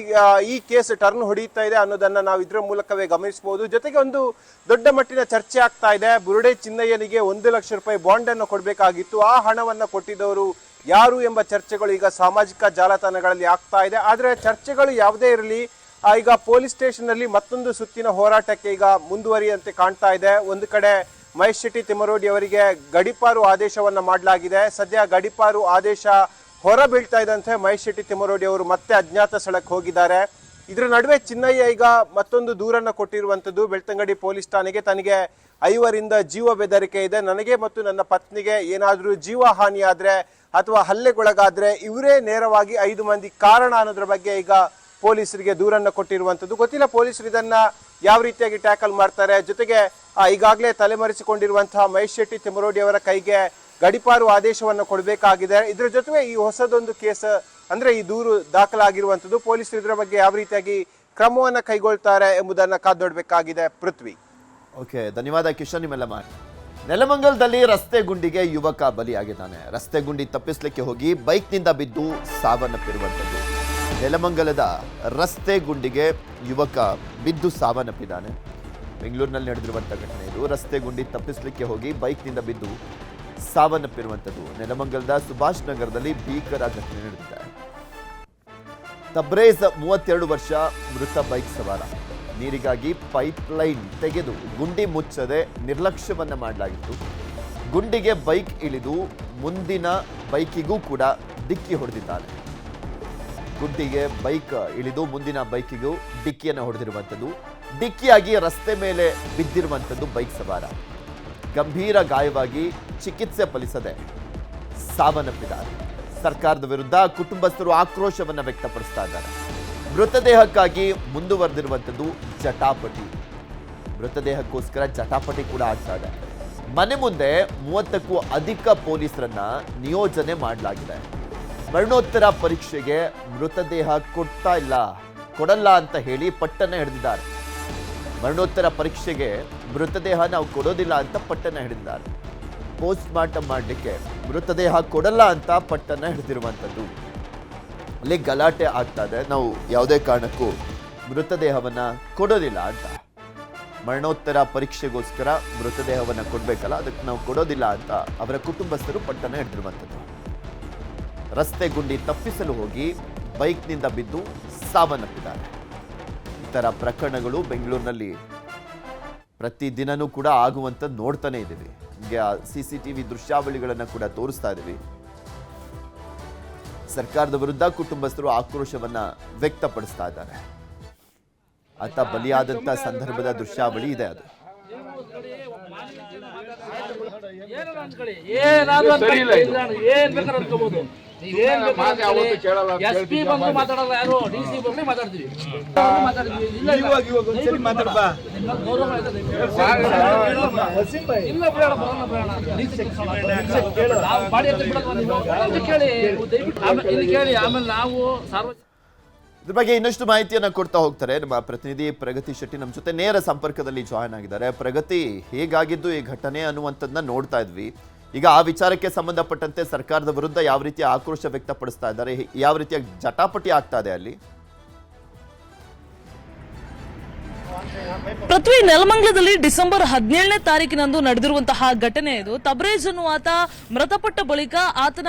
ಈ ಕೇಸ್ ಟರ್ನ್ ಹೊಡೆಯುತ್ತಾ ಇದೆ ಅನ್ನೋದನ್ನ ನಾವು ಇದರ ಮೂಲಕವೇ ಗಮನಿಸಬಹುದು. ಜೊತೆಗೆ ಒಂದು ದೊಡ್ಡ ಮಟ್ಟಿನ ಚರ್ಚೆ ಆಗ್ತಾ ಇದೆ. ಬುರುಡೆ ಚಿನ್ನಯ್ಯನಿಗೆ 1 ಲಕ್ಷ ರೂಪಾಯಿ ಬಾಂಡ್ ಅನ್ನು ಕೊಡಬೇಕಾಗಿತ್ತು, ಆ ಹಣವನ್ನ ಕೊಟ್ಟಿದ್ದವರು ಯಾರು ಎಂಬ ಚರ್ಚೆಗಳು ಈಗ ಸಾಮಾಜಿಕ ಜಾಲತಾಣಗಳಲ್ಲಿ ಆಗ್ತಾ ಇದೆ. ಆದ್ರೆ ಚರ್ಚೆಗಳು ಯಾವುದೇ ಇರಲಿ, ಈಗ ಪೊಲೀಸ್ ಸ್ಟೇಷನ್ ಅಲ್ಲಿ ಮತ್ತೊಂದು ಸುತ್ತಿನ ಹೋರಾಟಕ್ಕೆ ಈಗ ಮುಂದುವರಿಯಂತೆ ಕಾಣ್ತಾ ಇದೆ. ಒಂದು ಕಡೆ ಮಹೇಶ್ ಶೆಟ್ಟಿ ತಿಮರೋಡಿ ಅವರಿಗೆ ಗಡೀಪಾರು ಆದೇಶವನ್ನ ಮಾಡಲಾಗಿದೆ. ಸದ್ಯ ಗಡೀಪಾರು ಆದೇಶ ಹೊರ ಬೀಳ್ತಾ ಇದ್ದಂತೆ ಮಹೇಶ್ ಶೆಟ್ಟಿ ತಿಮರೋಡಿ ಅವರು ಮತ್ತೆ ಅಜ್ಞಾತ ಸ್ಥಳಕ್ಕೆ ಹೋಗಿದ್ದಾರೆ. ಇದರ ನಡುವೆ ಚಿನ್ನಯ್ಯ ಈಗ ಮತ್ತೊಂದು ದೂರನ್ನ ಕೊಟ್ಟಿರುವಂತದ್ದು ಬೆಳ್ತಂಗಡಿ ಪೊಲೀಸ್ ಠಾಣೆಗೆ. ತನಗೆ 5ರಿಂದ ಜೀವ ಬೆದರಿಕೆ ಇದೆ, ನನಗೆ ಮತ್ತು ನನ್ನ ಪತ್ನಿಗೆ ಏನಾದ್ರೂ ಜೀವ ಹಾನಿ ಆದ್ರೆ ಅಥವಾ ಹಲ್ಲೆಗೊಳಗಾದ್ರೆ ಇವರೇ ನೇರವಾಗಿ 5 ಮಂದಿ ಕಾರಣ ಅನ್ನೋದ್ರ ಬಗ್ಗೆ ಈಗ ಪೊಲೀಸರಿಗೆ ದೂರನ್ನ ಕೊಟ್ಟಿರುವಂತದ್ದು. ಗೊತ್ತಿಲ್ಲ ಪೊಲೀಸರು ಇದನ್ನ ಯಾವ ರೀತಿಯಾಗಿ ಟ್ಯಾಕಲ್ ಮಾಡ್ತಾರೆ. ಜೊತೆಗೆ ಈಗಾಗಲೇ ತಲೆಮರೆಸಿಕೊಂಡಿರುವಂತಹ ಮಹೇಶ್ ಶೆಟ್ಟಿ ತಿಮರೋಡಿ ಅವರ ಕೈಗೆ ಗಡೀಪಾರು ಆದೇಶವನ್ನು ಕೊಡಬೇಕಾಗಿದೆ. ಇದರ ಜೊತೆಗೆ ಈ ಹೊಸದೊಂದು ಕೇಸ್ ಅಂದ್ರೆ ಈ ದೂರು ದಾಖಲಾಗಿರುವಂತದ್ದು. ಪೊಲೀಸರು ಇದರ ಬಗ್ಗೆ ಯಾವ ರೀತಿಯಾಗಿ ಕ್ರಮವನ್ನ ಕೈಗೊಳ್ತಾರೆ ಎಂಬುದನ್ನ ಕಾದೋಡ್ಬೇಕಾಗಿದೆ. ಪೃಥ್ವಿ, ಓಕೆ, ಧನ್ಯವಾದ ಕಿಶನ್ ನಿಮ್ಮೆಲ್ಲ ಮಾಹಿತಿ. ನೆಲಮಂಗಲದಲ್ಲಿ ರಸ್ತೆ ಗುಂಡಿಗೆ ಯುವಕ ಬಲಿಯಾಗಿದ್ದಾನೆ. ರಸ್ತೆ ಗುಂಡಿ ತಪ್ಪಿಸಲಿಕ್ಕೆ ಹೋಗಿ ಬೈಕ್ನಿಂದ ಬಿದ್ದು ಸಾವನ್ನಪ್ಪಿರುವಂಥದ್ದು. ನೆಲಮಂಗಲದ ರಸ್ತೆ ಗುಂಡಿಗೆ ಯುವಕ ಬಿದ್ದು ಸಾವನ್ನಪ್ಪಿದ್ದಾನೆ. ಬೆಂಗಳೂರಿನಲ್ಲಿ ನಡೆದಿರುವಂಥ ಘಟನೆ ಇದು. ರಸ್ತೆ ಗುಂಡಿ ತಪ್ಪಿಸಲಿಕ್ಕೆ ಹೋಗಿ ಬೈಕ್ನಿಂದ ಬಿದ್ದು ಸಾವನ್ನಪ್ಪಿರುವಂಥದ್ದು. ನೆಲಮಂಗಲದ ಸುಭಾಷ್ ನಗರದಲ್ಲಿ ಭೀಕರ ಘಟನೆ ನಡೆದಿದೆ. ತಬ್ರೇಜ್ 32 ವರ್ಷ ಮೃತ ಬೈಕ್ ಸವಾರ. ನೀರಿಗಾಗಿ ಪೈಪ್ಲೈನ್ ತೆಗೆದು ಗುಂಡಿ ಮುಚ್ಚದೆ ನಿರ್ಲಕ್ಷ್ಯವನ್ನ ಮಾಡಲಾಗಿತ್ತು. ಗುಂಡಿಗೆ ಬೈಕ್ ಇಳಿದು ಮುಂದಿನ ಬೈಕಿಗೂ ಕೂಡ ಡಿಕ್ಕಿ ಹೊಡೆದಿದ್ದಾನೆ. ಗುಂಡಿಗೆ ಬೈಕ್ ಇಳಿದು ಮುಂದಿನ ಬೈಕಿಗೂ ಡಿಕ್ಕಿಯನ್ನು ಹೊಡೆದಿರುವಂಥದ್ದು. ಡಿಕ್ಕಿಯಾಗಿ ರಸ್ತೆ ಮೇಲೆ ಬಿದ್ದಿರುವಂಥದ್ದು ಬೈಕ್ ಸವಾರ. ಗಂಭೀರ ಗಾಯವಾಗಿ ಚಿಕಿತ್ಸೆ ಫಲಿಸದೆ ಸಾವನ್ನಪ್ಪಿದ್ದಾರೆ. ಸರ್ಕಾರದ ವಿರುದ್ಧ ಕುಟುಂಬಸ್ಥರು ಆಕ್ರೋಶವನ್ನು ವ್ಯಕ್ತಪಡಿಸ್ತಾ ಇದ್ದಾರೆ. ಮೃತದೇಹಕ್ಕಾಗಿ ಮುಂದುವರೆದಿರುವಂಥದ್ದು ಜಟಾಪಟಿ. ಮೃತದೇಹಕ್ಕೋಸ್ಕರ ಜಟಾಪಟಿ ಕೂಡ ಆಗ್ತಾ ಇದೆ. ಮನೆ ಮುಂದೆ 30ಕ್ಕೂ ಅಧಿಕ ಪೊಲೀಸರನ್ನ ನಿಯೋಜನೆ ಮಾಡಲಾಗಿದೆ. ಮರಣೋತ್ತರ ಪರೀಕ್ಷೆಗೆ ಮೃತದೇಹ ಕೊಡಲ್ಲ ಅಂತ ಹೇಳಿ ಪಟ್ಟನ್ನ ಹಿಡಿದಿದ್ದಾರೆ. ಮರಣೋತ್ತರ ಪರೀಕ್ಷೆಗೆ ಮೃತದೇಹ ನಾವು ಕೊಡೋದಿಲ್ಲ ಅಂತ ಪಟ್ಟನ್ನ ಹಿಡಿದಿದ್ದಾರೆ. ಪೋಸ್ಟ್ ಮಾರ್ಟಮ್ ಮಾಡಲಿಕ್ಕೆ ಮೃತದೇಹ ಕೊಡಲ್ಲ ಅಂತ ಪಟ್ಟನ್ನ ಹಿಡಿದಿರುವಂಥದ್ದು. ಅಲ್ಲಿ ಗಲಾಟೆ ಆಗ್ತಾ ಇದೆ. ನಾವು ಯಾವುದೇ ಕಾರಣಕ್ಕೂ ಮೃತದೇಹವನ್ನ ಕೊಡೋದಿಲ್ಲ ಅಂತ, ಮರಣೋತ್ತರ ಪರೀಕ್ಷೆಗೋಸ್ಕರ ಮೃತದೇಹವನ್ನ ಕೊಡಬೇಕಲ್ಲ, ಅದಕ್ಕೆ ನಾವು ಕೊಡೋದಿಲ್ಲ ಅಂತ ಅವರ ಕುಟುಂಬಸ್ಥರು ಪಟ್ಟನ್ನ ಹಿಡಿದಿರುವಂಥದ್ದು. ರಸ್ತೆ ಗುಂಡಿ ತಪ್ಪಿಸಲು ಹೋಗಿ ಬೈಕ್ನಿಂದ ಬಿದ್ದು ಸಾವನ್ನಪ್ಪಿದ್ದಾರೆ. ಈ ಥರ ಪ್ರಕರಣಗಳು ಬೆಂಗಳೂರಿನಲ್ಲಿ ಪ್ರತಿದಿನನೂ ಕೂಡ ಆಗುವಂಥದ್ದು ನೋಡ್ತಾನೆ ಇದ್ದೀವಿ. ನಿಮಗೆ CCTV ದೃಶ್ಯಾವಳಿಗಳನ್ನು ಕೂಡ ತೋರಿಸ್ತಾ ಇದ್ದೀವಿ. ಸರ್ಕಾರದ ವಿರುದ್ಧ ಕುಟುಂಬಸ್ಥರು ಆಕ್ರೋಶವನ್ನ ವ್ಯಕ್ತಪಡಿಸ್ತಾ ಇದ್ದಾರೆ. ಆತ ಬಲಿಯಾದಂಥ ಸಂದರ್ಭದ ದೃಶ್ಯಾವಳಿ ಇದೆ ಅದು. ಇದ್ರ ಬಗ್ಗೆ ಇನ್ನಷ್ಟು ಮಾಹಿತಿಯನ್ನ ಕೊಡ್ತಾ ಹೋಗ್ತಾರೆ ನಮ್ಮ ಪ್ರತಿನಿಧಿ ಪ್ರಗತಿ ಶೆಟ್ಟಿ. ನಮ್ಮ ಜೊತೆ ನೇರ ಸಂಪರ್ಕದಲ್ಲಿ ಜಾಯ್ನ್ ಆಗಿದ್ದಾರೆ. ಪ್ರಗತಿ, ಹೇಗಾಗಿದ್ದು ಈ ಘಟನೆ ಅನ್ನುವಂಥದ್ದನ್ನ ನೋಡ್ತಾ ಇದ್ವಿ. ಈಗ ಆ ವಿಚಾರಕ್ಕೆ ಸಂಬಂಧಪಟ್ಟಂತೆ ಸರ್ಕಾರದ ವಿರುದ್ಧ ಯಾವ ರೀತಿಯ ಆಕ್ರೋಶ ವ್ಯಕ್ತಪಡಿಸ್ತಾ ಇದ್ದಾರೆ, ಯಾವ ರೀತಿಯ ಜಟಾಪಟಿ ಆಗ್ತಾ ಇದೆ ಅಲ್ಲಿ? ಪೃಥ್ವಿ, ನೆಲಮಂಗಲದಲ್ಲಿ ಡಿಸೆಂಬರ್ 17ನೇ ತಾರೀಕಿನಂದು ನಡೆದಿರುವಂತಹ ಘಟನೆ ಇದು. ತಬ್ರೇಜ್ ಅನ್ನುವಾತ ಮೃತಪಟ್ಟ ಬಳಿಕ ಆತನ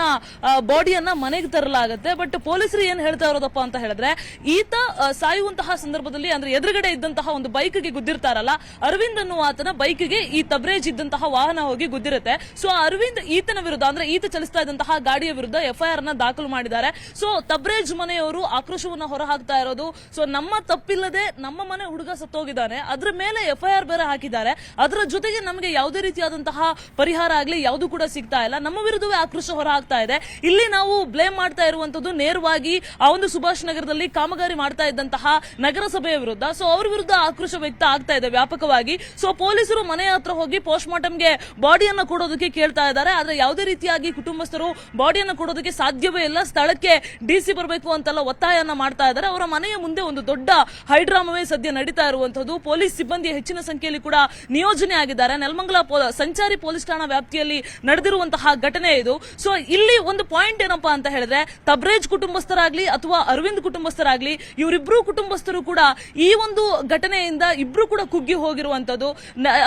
ಬಾಡಿಯನ್ನ ಮನೆಗೆ ತರಲಾಗುತ್ತೆ. ಬಟ್ ಪೊಲೀಸರು ಏನ್ ಹೇಳ್ತಾ ಇರೋದಪ್ಪ ಅಂತ ಹೇಳಿದ್ರೆ, ಈತ ಸಾಯುವಂತಹ ಸಂದರ್ಭದಲ್ಲಿ ಅಂದ್ರೆ ಎದುರುಗಡೆ ಇದ್ದಂತಹ ಒಂದು ಬೈಕ್ಗೆ ಗುದ್ದಿರ್ತಾರಲ್ಲ, ಅರವಿಂದ್ ಅನ್ನುವಾತನ ಬೈಕ್ಗೆ ಈ ತಬ್ರೇಜ್ ಇದ್ದಂತಹ ವಾಹನ ಹೋಗಿ ಗುದ್ದಿರುತ್ತೆ. ಸೊ ಅರವಿಂದ್ ಈತನ ವಿರುದ್ಧ ಅಂದ್ರೆ ಈತ ಚಲಿಸ್ತಾ ಇದ್ದಂತಹ ಗಾಡಿಯ ವಿರುದ್ಧ FIR ನ ದಾಖಲು ಮಾಡಿದ್ದಾರೆ. ಸೊ ತಬ್ರೇಜ್ ಮನೆಯವರು ಆಕ್ರೋಶವನ್ನ ಹೊರಹಾಕ್ತಾ ಇರೋದು, ಸೊ ನಮ್ಮ ತಪ್ಪಿಲ್ಲದೆ ನಮ್ಮ ಮನೆ ಹುಡುಗ ಸತ್ತೋಗಿದ್ದಾನೆ, ಅದ್ರ ಮೇಲೆ FIR ಬೇರೆ ಹಾಕಿದ್ದಾರೆ, ಅದರ ಜೊತೆಗೆ ನಮಗೆ ಯಾವುದೇ ರೀತಿಯಾದಂತಹ ಪರಿಹಾರ ಆಗ್ಲಿ ಯಾವುದು ಕೂಡ ಸಿಗ್ತಾ ಇಲ್ಲ, ನಮ್ಮ ವಿರುದ್ಧವೇ ಆಕ್ರೋಶ ಹೊರ ಆಗ್ತಾ ಇದೆ. ಇಲ್ಲಿ ನಾವು ಬ್ಲೇಮ್ ಮಾಡ್ತಾ ಇರುವಂತದ್ದು ನೇರವಾಗಿ ಆ ಒಂದು ಸುಭಾಷ್ ನಗರದಲ್ಲಿ ಕಾಮಗಾರಿ ಮಾಡ್ತಾ ಇದ್ದಂತಹ ನಗರಸಭೆಯ ವಿರುದ್ಧ. ಸೊ ಅವ್ರ ವಿರುದ್ಧ ಆಕ್ರೋಶ ವ್ಯಕ್ತ ಆಗ್ತಾ ಇದೆ ವ್ಯಾಪಕವಾಗಿ. ಸೊ ಪೊಲೀಸರು ಮನೆ ಹತ್ರ ಹೋಗಿ ಪೋಸ್ಟ್ ಮಾರ್ಟಮ್ಗೆ ಬಾಡಿಯನ್ನ ಕೊಡೋದಕ್ಕೆ ಕೇಳ್ತಾ ಇದ್ದಾರೆ. ಆದ್ರೆ ಯಾವುದೇ ರೀತಿಯಾಗಿ ಕುಟುಂಬಸ್ಥರು ಬಾಡಿಯನ್ನ ಕೊಡೋದಕ್ಕೆ ಸಾಧ್ಯವೇ ಇಲ್ಲ. ಸ್ಥಳಕ್ಕೆ DC ಬರಬೇಕು ಅಂತೆಲ್ಲ ಒತ್ತಾಯನ್ನ ಮಾಡ್ತಾ ಇದ್ದಾರೆ. ಅವರ ಮನೆಯ ಮುಂದೆ ಒಂದು ದೊಡ್ಡ ಹೈಡ್ರಾಮವೇ ಸದ್ಯ ನಡೀತಾ ಇರುವಂತದ್ದು. ಪೊಲೀಸ್ ಸಿಬ್ಬಂದಿ ಹೆಚ್ಚಿನ ಸಂಖ್ಯೆಯಲ್ಲಿ ಕೂಡ ನಿಯೋಜನೆ ಆಗಿದ್ದಾರೆ. ನೆಲಮಂಗಲ ಸಂಚಾರಿ ಪೊಲೀಸ್ ಠಾಣಾ ವ್ಯಾಪ್ತಿಯಲ್ಲಿ ನಡೆದಿರುವಂತಹ ಘಟನೆ ಇದು. ಸೊ ಇಲ್ಲಿ ಒಂದು ಪಾಯಿಂಟ್ ಏನಪ್ಪಾ ಅಂತ ಹೇಳಿದ್ರೆ, ತಬ್ರೇಜ್ ಕುಟುಂಬಸ್ಥರಾಗ್ಲಿ ಅಥವಾ ಅರವಿಂದ್ ಕುಟುಂಬಸ್ಥರಾಗ್ಲಿ, ಇವರಿಬ್ರು ಕುಟುಂಬಸ್ಥರು ಕೂಡ ಈ ಒಂದು ಘಟನೆಯಿಂದ ಇಬ್ರು ಕೂಡ ಕುಗ್ಗಿ ಹೋಗಿರುವಂತದ್ದು.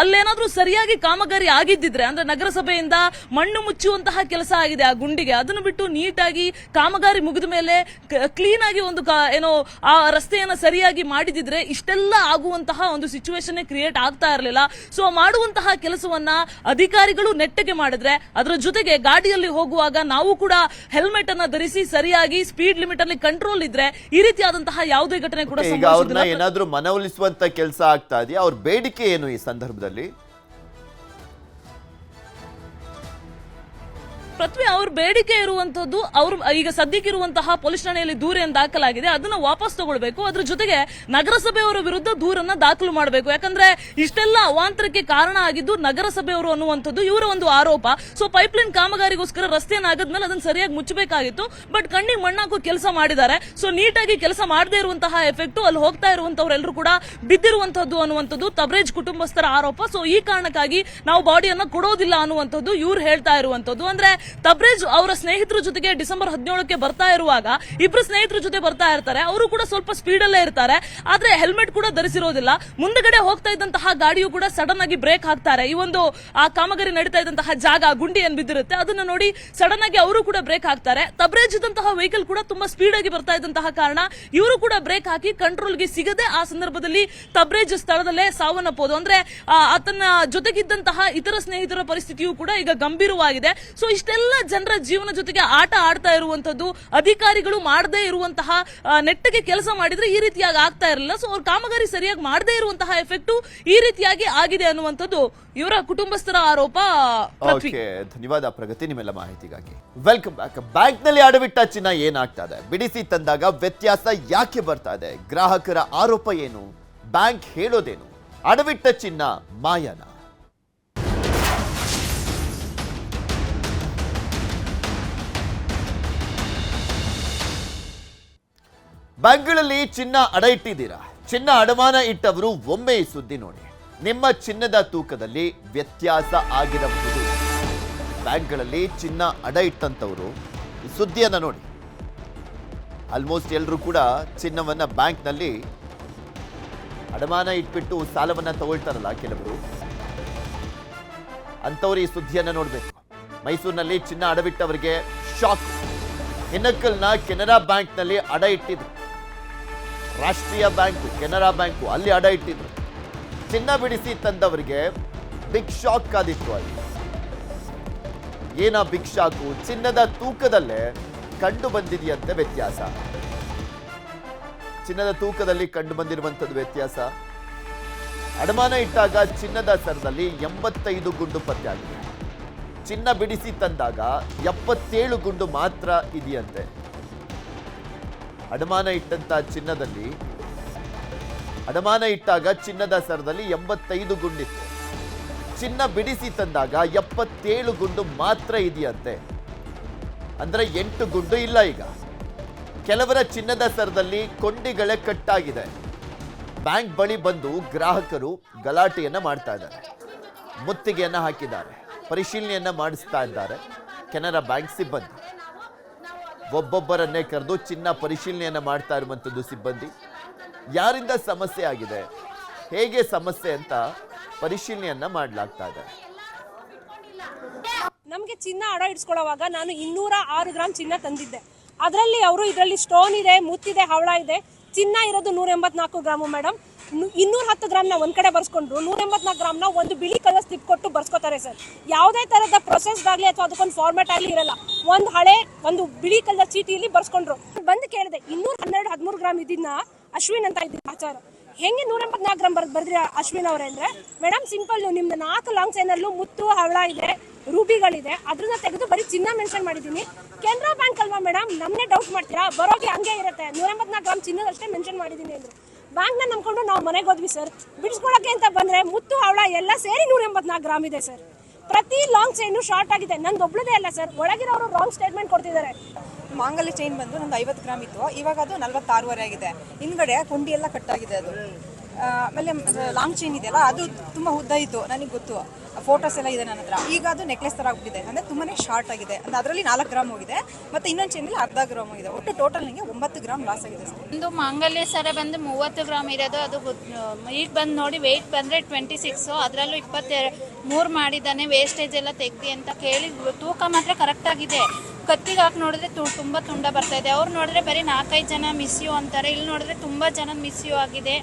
ಅಲ್ಲೇನಾದ್ರೂ ಸರಿಯಾಗಿ ಕಾಮಗಾರಿ ಆಗಿದ್ದಿದ್ರೆ, ಅಂದ್ರೆ ನಗರಸಭೆಯಿಂದ ಮಣ್ಣು ಮುಚ್ಚುವಂತಹ ಕೆಲಸ ಆಗಿದೆ ಆ ಗುಂಡಿಗೆ, ಅದನ್ನು ಬಿಟ್ಟು ನೀಟಾಗಿ ಕಾಮಗಾರಿ ಮುಗಿದ ಮೇಲೆ ಕ್ಲೀನ್ ಆಗಿ ಒಂದು ಏನೋ ಆ ರಸ್ತೆಯನ್ನ ಸರಿಯಾಗಿ ಮಾಡಿದಿದ್ರೆ ಇಷ್ಟೆಲ್ಲ ಆಗುವಂತಹ ಒಂದು ಸಿಚುವೇಶನ್ ಕ್ರಿಯೇಟ್ ಆಗ್ತಾ ಇರಲಿಲ್ಲ. ಸೊ ಮಾಡುವಂತಹ ಕೆಲಸವನ್ನ ಅಧಿಕಾರಿಗಳು ನೆಟ್ಟಗೆ ಮಾಡಿದ್ರೆ, ಅದರ ಜೊತೆಗೆ ಗಾಡಿಯಲ್ಲಿ ಹೋಗುವಾಗ ನಾವು ಕೂಡ ಹೆಲ್ಮೆಟ್ ಅನ್ನ ಧರಿಸಿ ಸರಿಯಾಗಿ ಸ್ಪೀಡ್ ಲಿಮಿಟ್ ಅಲ್ಲಿ ಕಂಟ್ರೋಲ್ ಇದ್ರೆ ಈ ರೀತಿಯಾದಂತಹ ಯಾವುದೇ ಘಟನೆ ಕೂಡ ಅವ್ರನ್ನ ಏನಾದ್ರೂ ಮನವೊಲಿಸುವಂತ ಕೆಲಸ ಆಗ್ತಾ ಇದೆಯಾ? ಅವ್ರ ಬೇಡಿಕೆ ಏನು ಈ ಸಂದರ್ಭದಲ್ಲಿ? ಪೃಥ್ವಿ, ಅವ್ರ ಬೇಡಿಕೆ ಇರುವಂತದ್ದು, ಅವ್ರು ಈಗ ಸದ್ಯಕ್ಕಿರುವಂತಹ ಪೊಲೀಸ್ ಠಾಣೆಯಲ್ಲಿ ದೂರ ಏನ್ ದಾಖಲಾಗಿದೆ ಅದನ್ನ ವಾಪಸ್ ತಗೊಳ್ಬೇಕು. ಅದ್ರ ಜೊತೆಗೆ ನಗರಸಭೆಯವರ ವಿರುದ್ಧ ದೂರನ್ನ ದಾಖಲು ಮಾಡಬೇಕು. ಯಾಕಂದ್ರೆ ಇಷ್ಟೆಲ್ಲ ಅವಾಂತರಕ್ಕೆ ಕಾರಣ ಆಗಿದ್ದು ನಗರಸಭೆಯವರು ಅನ್ನುವಂಥದ್ದು ಇವರ ಒಂದು ಆರೋಪ. ಸೊ ಪೈಪ್ಲೈನ್ ಕಾಮಗಾರಿಗೋಸ್ಕರ ರಸ್ತೆಯನ್ನು ಆಗದ್ಮೇಲೆ ಅದನ್ನ ಸರಿಯಾಗಿ ಮುಚ್ಚಬೇಕಾಗಿತ್ತು, ಬಟ್ ಕಣ್ಣಿಗೆ ಮಣ್ಣಾಕೋ ಕೆಲಸ ಮಾಡಿದ್ದಾರೆ. ಸೊ ನೀಟಾಗಿ ಕೆಲಸ ಮಾಡದೇ ಇರುವಂತಹ ಎಫೆಕ್ಟ್ ಅಲ್ಲಿ ಹೋಗ್ತಾ ಇರುವಂತವರೆಲ್ಲರೂ ಕೂಡ ಬಿದ್ದಿರುವಂತದ್ದು ಅನ್ನುವಂಥದ್ದು ತಬ್ರೇಜ್ ಕುಟುಂಬಸ್ಥರ ಆರೋಪ. ಸೊ ಈ ಕಾರಣಕ್ಕಾಗಿ ನಾವು ಬಾಡಿಯನ್ನ ಕೊಡೋದಿಲ್ಲ ಅನ್ನುವಂಥದ್ದು ಇವ್ರು ಹೇಳ್ತಾ ಇರುವಂತದ್ದು. ಅಂದ್ರೆ ತಬ್ರೇಜ್ ಅವರ ಸ್ನೇಹಿತರ ಜೊತೆಗೆ ಡಿಸೆಂಬರ್ 17ಕ್ಕೆ ಬರ್ತಾ ಇರುವಾಗ ಇಬ್ರು ಸ್ನೇಹಿತರ ಜೊತೆ ಬರ್ತಾ ಇರ್ತಾರೆ. ಅವರು ಕೂಡ ಸ್ವಲ್ಪ ಸ್ಪೀಡ್ ಅಲ್ಲೇ ಇರ್ತಾರೆ, ಆದ್ರೆ ಹೆಲ್ಮೆಟ್ ಕೂಡ ಧರಿಸಿರೋದಿಲ್ಲ. ಮುಂದಗಡೆ ಹೋಗ್ತಾ ಇದ್ದಂತಹ ಗಾಡಿಯು ಕೂಡ ಸಡನ್ ಆಗಿ ಬ್ರೇಕ್ ಹಾಕ್ತಾರೆ. ಈ ಒಂದು ಆ ಕಾಮಗಾರಿ ನಡೀತಾ ಇದ್ದಂತಹ ಜಾಗ ಗುಂಡಿ ಏನ್ ಬಿದ್ದಿರುತ್ತೆ ಅದನ್ನ ನೋಡಿ ಸಡನ್ ಆಗಿ ಅವರು ಕೂಡ ಬ್ರೇಕ್ ಹಾಕ್ತಾರೆ. ತಬ್ರೇಜ್ ಇದ್ದಂತಹ ವೆಹಿಕಲ್ ಕೂಡ ತುಂಬಾ ಸ್ಪೀಡ್ ಆಗಿ ಬರ್ತಾ ಇದ್ದಂತಹ ಕಾರಣ ಇವರು ಕೂಡ ಬ್ರೇಕ್ ಹಾಕಿ ಕಂಟ್ರೋಲ್ಗೆ ಸಿಗದೆ ಆ ಸಂದರ್ಭದಲ್ಲಿ ತಬ್ರೇಜ್ ಸ್ಥಳದಲ್ಲೇ ಸಾವನ್ನಪ್ಪೋದು. ಅಂದ್ರೆ ಆತನ ಜೊತೆಗಿದ್ದಂತಹ ಇತರ ಸ್ನೇಹಿತರ ಪರಿಸ್ಥಿತಿಯು ಕೂಡ ಈಗ ಗಂಭೀರವಾಗಿದೆ. ಸೊ ಇಷ್ಟೆಲ್ಲ ಜನರ ಜೀವನ ಜೊತೆಗೆ ಆಟ ಆಡ್ತಾ ಇರುವಂತದ್ದು ಅಧಿಕಾರಿಗಳು ಮಾಡದೇ ಇರುವಂತಹ ನೆಟ್ಟಿಗೆ ಕೆಲಸ ಮಾಡಿದ್ರೆ ಈ ರೀತಿಯಾಗಿ ಆಗ್ತಾ ಇರಲಿಲ್ಲ. ಸೊ ಅವ್ರ ಕಾಮಗಾರಿ ಸರಿಯಾಗಿ ಮಾಡದೇ ಇರುವಂತಹ ಎಫೆಕ್ಟ್ ಈ ರೀತಿಯಾಗಿ ಆಗಿದೆ ಅನ್ನುವಂಥದ್ದು ಇವರ ಕುಟುಂಬಸ್ಥರ ಆರೋಪ. ಧನ್ಯವಾದ ಪ್ರಗತಿ ನಿಮ್ಮೆಲ್ಲ ಮಾಹಿತಿಗಾಗಿ. Welcome back. ಬ್ಯಾಂಕ್ ನಲ್ಲಿ ಅಡವಿಟ್ಟ ಚಿನ್ನ ಏನಾಗ್ತಾ ಇದೆ? ಬಿಡಿಸಿ ತಂದಾಗ ವ್ಯತ್ಯಾಸ ಯಾಕೆ ಬರ್ತಾ ಇದೆ? ಗ್ರಾಹಕರ ಆರೋಪ ಏನು? ಬ್ಯಾಂಕ್ ಹೇಳೋದೇನು? ಅಡವಿಟ್ಟ ಚಿನ್ನ ಮಾಯನ. ಬ್ಯಾಂಕ್ಗಳಲ್ಲಿ ಚಿನ್ನ ಅಡ ಇಟ್ಟಿದ್ದೀರಾ? ಚಿನ್ನ ಅಡಮಾನ ಇಟ್ಟವರು ಒಮ್ಮೆ ಈ ಸುದ್ದಿ ನೋಡಿ. ನಿಮ್ಮ ಚಿನ್ನದ ತೂಕದಲ್ಲಿ ವ್ಯತ್ಯಾಸ ಆಗಿರಬಹುದು. ಬ್ಯಾಂಕ್ಗಳಲ್ಲಿ ಚಿನ್ನ ಅಡ ಇಟ್ಟಂತವರು ಈ ಸುದ್ದಿಯನ್ನ ನೋಡಿ. ಆಲ್ಮೋಸ್ಟ್ ಎಲ್ಲರೂ ಕೂಡ ಚಿನ್ನವನ್ನ ಬ್ಯಾಂಕ್ನಲ್ಲಿ ಅಡಮಾನ ಇಟ್ಬಿಟ್ಟು ಸಾಲವನ್ನ ತಗೊಳ್ತಾರಲ್ಲ ಕೆಲವರು, ಅಂತವರು ಈ ಸುದ್ದಿಯನ್ನ ನೋಡ್ಬೇಕು. ಮೈಸೂರಿನಲ್ಲಿ ಚಿನ್ನ ಅಡವಿಟ್ಟವರಿಗೆ ಶಾಕ್. ಹಿನಕಲ್ನ ಕೆನರಾ ಬ್ಯಾಂಕ್ನಲ್ಲಿ ಅಡ ಇಟ್ಟಿದ್ರು. ರಾಷ್ಟ್ರೀಯ ಬ್ಯಾಂಕು, ಕೆನರಾ ಬ್ಯಾಂಕು, ಅಲ್ಲಿ ಅಡ ಇಟ್ಟಿದ್ರು. ಚಿನ್ನ ಬಿಡಿಸಿ ತಂದವರಿಗೆ ಬಿಗ್ ಶಾಕ್ ಕಾದಿತ್ತು. ಅಲ್ಲಿ ಏನ ಬಿಗ್ ಶಾಕು? ಚಿನ್ನದ ತೂಕದಲ್ಲೇ ಕಂಡು ಬಂದಿದೆಯಂತೆ ವ್ಯತ್ಯಾಸ. ಚಿನ್ನದ ತೂಕದಲ್ಲಿ ಕಂಡು ಬಂದಿರುವಂಥದ್ದು ವ್ಯತ್ಯಾಸ. ಅಡಮಾನ ಇಟ್ಟಾಗ ಚಿನ್ನದ ಸರದಲ್ಲಿ 85 ಗುಂಡು ಪತ್ತೆ ಆಗಿದೆ. ಚಿನ್ನ ಬಿಡಿಸಿ ತಂದಾಗ 77 ಗುಂಡು ಮಾತ್ರ ಇದೆಯಂತೆ. ಅಡಮಾನ ಇಟ್ಟಂತ ಚಿನ್ನದಲ್ಲಿ, ಅಡಮಾನ ಇಟ್ಟಾಗ ಚಿನ್ನದ ಸರದಲ್ಲಿ 85 ಗುಂಡಿತ್ತು. ಚಿನ್ನ ಬಿಡಿಸಿ ತಂದಾಗ 77 ಗುಂಡು ಮಾತ್ರ ಇದೆಯಂತೆ. ಅಂದ್ರೆ 8 ಗುಂಡು ಇಲ್ಲ. ಈಗ ಕೆಲವರ ಚಿನ್ನದ ಸರದಲ್ಲಿ ಕೊಂಡಿಗಳೇ ಕಟ್ಟಾಗಿದೆ. ಬ್ಯಾಂಕ್ ಬಳಿ ಬಂದು ಗ್ರಾಹಕರು ಗಲಾಟೆಯನ್ನ ಮಾಡ್ತಾ ಇದ್ದಾರೆ, ಮುತ್ತಿಗೆಯನ್ನ ಹಾಕಿದ್ದಾರೆ, ಪರಿಶೀಲನೆಯನ್ನ ಮಾಡಿಸ್ತಾ ಇದ್ದಾರೆ ಕೆನರಾ ಬ್ಯಾಂಕ್ ಸಿಬ್ಬಂದಿ. ಒಬ್ಬೊಬ್ಬರನ್ನೇ ಕರೆದು ಚಿನ್ನ ಪರಿಶೀಲನೆಯನ್ನ ಮಾಡ್ತಾ ಇರುವಂಥದ್ದು ಸಿಬ್ಬಂದಿ. ಯಾರಿಂದ ಸಮಸ್ಯೆ ಆಗಿದೆ, ಹೇಗೆ ಸಮಸ್ಯೆ ಅಂತ ಪರಿಶೀಲನೆಯನ್ನ ಮಾಡಲಾಗ್ತಾ ಇದೆ. ನಮಗೆ ಚಿನ್ನ ಅಡ ಇಡ್ಸ್ಕೊಳ್ಳೋವಾಗ ನಾನು 206 ಗ್ರಾಮ್ ಚಿನ್ನ ತಂದಿದ್ದೆ. ಅದರಲ್ಲಿ ಅವರು ಇದರಲ್ಲಿ ಸ್ಟೋನ್ ಇದೆ, ಮುತ್ತಿದೆ, ಹವಳ ಇದೆ. ಚಿನ್ನ ಇರೋದು 184 ಗ್ರಾಮು ಮೇಡಮ್. 210 ಗ್ರಾಮ್ನ ಒಂದ್ ಕಡೆ ಬರ್ಸ್ಕೊಂಡ್ರು, 184 ಗ್ರಾಮ್ನ ಒಂದು ಬಿಳಿ ಕಲರ್ ಸ್ಲಿಪ್ ಕೊಟ್ಟು ಬರ್ಸ್ಕೊತಾರೆ ಸರ್. ಯಾವುದೇ ತರದ ಪ್ರೊಸೆಸ್ ಆಗಲಿ ಅಥವಾ ಅದಕ್ಕೊಂದು ಫಾರ್ಮ್ಯಾಟ್ ಆಗಲಿ ಇರಲ್ಲ. ಒಂದು ಹಳೆ ಒಂದು ಬಿಳಿ ಕಲರ್ ಚೀಟಿಯಲ್ಲಿ ಬರ್ಸ್ಕೊಂಡ್ರು. ಬಂದು ಕೇಳಿದೆ, 212-13 ಗ್ರಾಮ್ ಇದನ್ನ ಅಶ್ವಿನ್ ಅಂತ ಇದ್ದೀನಿ ಆಚಾರ, ಹೆಂಗೆ 184 ಗ್ರಾಮ್ ಬರ್ದ್ರಿ ಅಶ್ವಿನ್ ಅವರೇ ಅಂದ್ರೆ, ಮೇಡಮ್ ಸಿಂಪಲ್, ನಿಮ್ದು 4 ಲಾಂಗ್ ಚೈನಲ್ಲೂ ಮುತ್ತು, ಹವಳ ಇದೆ, ರೂಬಿಗಳಿದೆ, ಅದನ್ನ ತೆಗೆದು ಬರೀ ಚಿನ್ನ ಮೆನ್ಷನ್ ಮಾಡಿದ್ದೀನಿ. ಕೆನರಾ ಬ್ಯಾಂಕ್ ಅಲ್ವಾ ಮೇಡಮ್, ನಮ್ಮನ್ನೇ ಡೌಟ್ ಮಾಡ್ತೀರಾ? ಬರೋಗಿ ಹಂಗೆ ಇರುತ್ತೆ, 184 ಗ್ರಾಮ್ ಚಿನ್ನದಷ್ಟೇ ಮೆನ್ಷನ್ ಮಾಡಿದ್ದೀನಿ ಅಂದ್ರು. ಬ್ಯಾಂಕ್ನ ನಂಬ್ಕೊಂಡು ನಾವು ಮನೆಗೆ ಹೋದ್ವಿ ಸರ್. ಬಿಡಿಸ್ಕೊಳಕ್ಕೆ ಅಂತ ಬಂದ್ರೆ ಮುತ್ತು, ಹವಳ ಎಲ್ಲ ಸೇರಿ 184 ಗ್ರಾಮ್ ಇದೆ ಸರ್. ಪ್ರತಿ ಲಾಂಗ್ ಚೈನು ಶಾರ್ಟ್ ಆಗಿದೆ. ನಂದು ಒಬ್ಳದೇ ಅಲ್ಲ ಸರ್, ಒಳಗಿರೋರು ರಾಂಗ್ ಸ್ಟೇಟ್ಮೆಂಟ್ ಕೊಡ್ತಿದ್ದಾರೆ. ಮಾಂಗಲ್ಯ ಚೈನ್ ಬಂದು ನಮ್ದು 50 ಗ್ರಾಮ್ ಇತ್ತು, ಇವಾಗ ಅದು 46.5 ಆಗಿದೆ. ಹಿಂದ್ಗಡೆ ಕೊಂಡಿ ಎಲ್ಲ ಕಟ್ಟಾಗಿದೆ ಅದು. ಆಮೇಲೆ ಲಾಂಗ್ ಚೈನ್ ಇದೆಯಲ್ಲ, ಅದು ತುಂಬ ಉದ್ದ ಇತ್ತು, ನನಗೆ ಗೊತ್ತು, ಫೋಟೋಸ್ ಎಲ್ಲ ಇದೆ ನನ್ನ ಹತ್ರ. ಈಗ ಅದು ನೆಕ್ಲೆಸ್ ಥರ ಆಗ್ಬಿಟ್ಟಿದೆ, ಅಂದರೆ ತುಂಬಾ ಶಾರ್ಟ್ ಆಗಿದೆ. ಅಂದರೆ ಅದರಲ್ಲಿ 4 ಗ್ರಾಮ್ ಹೋಗಿದೆ, ಮತ್ತು ಇನ್ನೊಂದು ಚೈನಲ್ಲಿ ಅರ್ಧ ಗ್ರಾಮ್ ಹೋಗಿದೆ. ಒಟ್ಟು ಟೋಟಲ್ ನನಗೆ 9 ಗ್ರಾಮ್ ಲಾಸ್ ಆಗಿದೆ ಸರ್. ಒಂದು ಮಾಂಗಲ್ಯ ಸರ ಬಂದು 30 ಗ್ರಾಮ್ ಇರೋದು, ಅದು ಈಗ ಬಂದು ನೋಡಿ ವೆಯ್ಟ್ ಬಂದರೆ 26, ಅದರಲ್ಲೂ 23 ಮಾಡಿದ್ದಾನೆ. ವೇಸ್ಟೇಜ್ ಎಲ್ಲ ತೆಗ್ದಿ ಅಂತ ಕೇಳಿ, ತೂಕ ಮಾತ್ರ ಕರೆಕ್ಟಾಗಿದೆ. ಕತ್ತಿಗೆ ಹಾಕಿ ನೋಡಿದ್ರೆ ತುಂಬ ತುಂಡ ಬರ್ತಾ ಇದೆ. ಅವ್ರು ನೋಡಿದ್ರೆ ಬರೀ 4-5 ಜನ ಮಿಸ್ ಯು ಅಂತಾರೆ, ಇಲ್ಲಿ ನೋಡಿದ್ರೆ ತುಂಬ ಜನ ಮಿಸ್ ಯು ಆಗಿದೆ.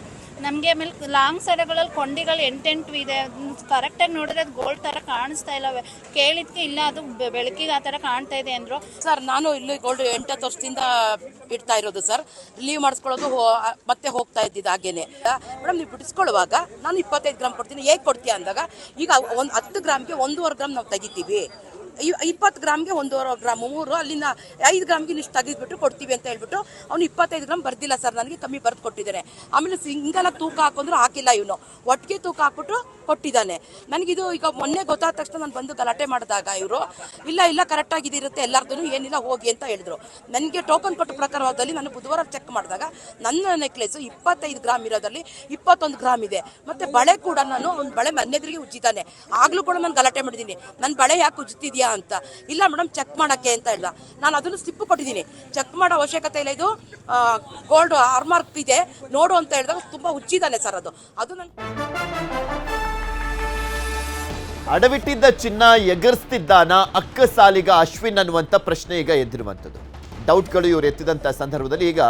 ನಮಗೆ ಆಮೇಲೆ ಲಾಂಗ್ ಸರಗಳಲ್ಲಿ ಕೊಂಡಿಗಳು 8 ಇದೆ. ಕರೆಕ್ಟಾಗಿ ನೋಡಿದ್ರೆ ಅದು ಗೋಲ್ಡ್ ಥರ ಕಾಣಿಸ್ತಾ ಇಲ್ಲ. ಕೇಳಿದ್ಕೆ ಇಲ್ಲ, ಅದು ಬೆಳಕಿಗೆ ಆ ಥರ ಕಾಣ್ತಾ ಇದೆ ಅಂದರು. ಸರ್, ನಾನು ಇಲ್ಲಿ ಗೋಲ್ಡ್ 8 ವರ್ಷದಿಂದ ಇಡ್ತಾ ಇರೋದು ಸರ್. ಲೀವ್ ಮಾಡಿಸ್ಕೊಳ್ಳೋದು ಮತ್ತೆ ಹೋಗ್ತಾ ಇದ್ದಿದ್ದು ಹಾಗೇನೆ. ಮೇಡಮ್, ನೀವು ಬಿಡಿಸ್ಕೊಳ್ಳುವಾಗ ನಾನು 25 ಗ್ರಾಮ್ ಕೊಡ್ತೀನಿ, ಹೇಗೆ ಕೊಡ್ತೀಯ ಅಂದಾಗ, ಈಗ 10 ಗ್ರಾಮ್ಗೆ 1.5 ಗ್ರಾಮ್ ನಾವು ತೆಗಿತೀವಿ, 20 ಗ್ರಾಮ್ಗೆ 1.5 ಗ್ರಾಮ್ 3, ಅಲ್ಲಿಂದ 5 ಗ್ರಾಮ್ಗೆ ಇಷ್ಟು ತೆಗೆದ್ಬಿಟ್ಟು ಕೊಡ್ತೀವಿ ಅಂತ ಹೇಳ್ಬಿಟ್ಟು ಅವ್ನು 25 ಗ್ರಾಮ್ ಬರ್ದಿಲ್ಲ ಸರ್, ನನಗೆ ಕಮ್ಮಿ ಬರೆದು ಕೊಟ್ಟಿದ್ದಾನೆ. ಆಮೇಲೆ ಸಿಂಗಲ ತೂಕ ಹಾಕೊಂಡ್ರು ಹಾಕಿಲ್ಲ, ಇವನು ಒಟ್ಟಿಗೆ ತೂಕ ಹಾಕ್ಬಿಟ್ಟು ಕೊಟ್ಟಿದ್ದಾನೆ. ನನಗಿದು ಈಗ ಮೊನ್ನೆ ಗೊತ್ತಾದ ತಕ್ಷಣ ನಾನು ಬಂದು ಗಲಾಟೆ ಮಾಡಿದಾಗ ಇವರು ಇಲ್ಲ ಕರೆಕ್ಟಾಗಿ ಇರುತ್ತೆ ಎಲ್ಲರದ್ದು, ಏನಿಲ್ಲ ಹೋಗಿ ಅಂತ ಹೇಳಿದ್ರು. ನನಗೆ ಟೋಕನ್ ಕೊಟ್ಟ ಪ್ರಕಾರದಲ್ಲಿ ನಾನು ಬುಧವಾರ ಚೆಕ್ ಮಾಡಿದಾಗ ನನ್ನ ನೆಕ್ಲೆಸು 25 ಗ್ರಾಮ್ ಇರೋದ್ರಲ್ಲಿ 21 ಗ್ರಾಮ್ ಇದೆ. ಮತ್ತು ಬಳೆ ಕೂಡ ನಾನು ಒಂದು ಬಳೆ ಮನೆದ್ರಿಗೆ ಉಜ್ಜಿದ್ದಾನೆ. ಆಗಲೂ ಕೂಡ ನಾನು ಗಲಾಟೆ ಮಾಡಿದ್ದೀನಿ, ನನ್ನ ಬಳೆ ಯಾಕೆ ಉಜ್ಜಿದ್ಯಾ ಅಂತ. ಇಲ್ಲ ಮೇಡಮ್, ಚೆಕ್ ಮಾಡಕ್ಕೆ ಅಂತ ಹೇಳ್ದ. ನಾನು ಅದನ್ನು ಸ್ಲಿಪ್ ಕೊಟ್ಟಿದ್ದೀನಿ, ಚೆಕ್ ಮಾಡೋ ಅವಶ್ಯಕತೆ ಇಲ್ಲ, ಇದು ಗೋಲ್ಡ್ ಆರ್ಮಾರ್ಕ್ ಇದೆ ನೋಡು ಅಂತ ಹೇಳಿದಾಗ ತುಂಬಾ ಉಜ್ಜಿದ್ದಾನೆ ಸರ್. ಅದು ನನ್ನ ಅಡವಿಟ್ಟಿದ್ದ ಚಿನ್ನ ಎಗರಿಸ್ತಿದ್ದಾನ ಅಕ್ಕಸಾಲಿಗ ಅಶ್ವಿನ್ ಅನ್ನುವಂಥ ಪ್ರಶ್ನೆ ಈಗ ಎದ್ದಿರುವಂಥದ್ದು. ಡೌಟ್ಗಳು ಇವರು ಎತ್ತಿದಂಥ ಸಂದರ್ಭದಲ್ಲಿ ಈಗ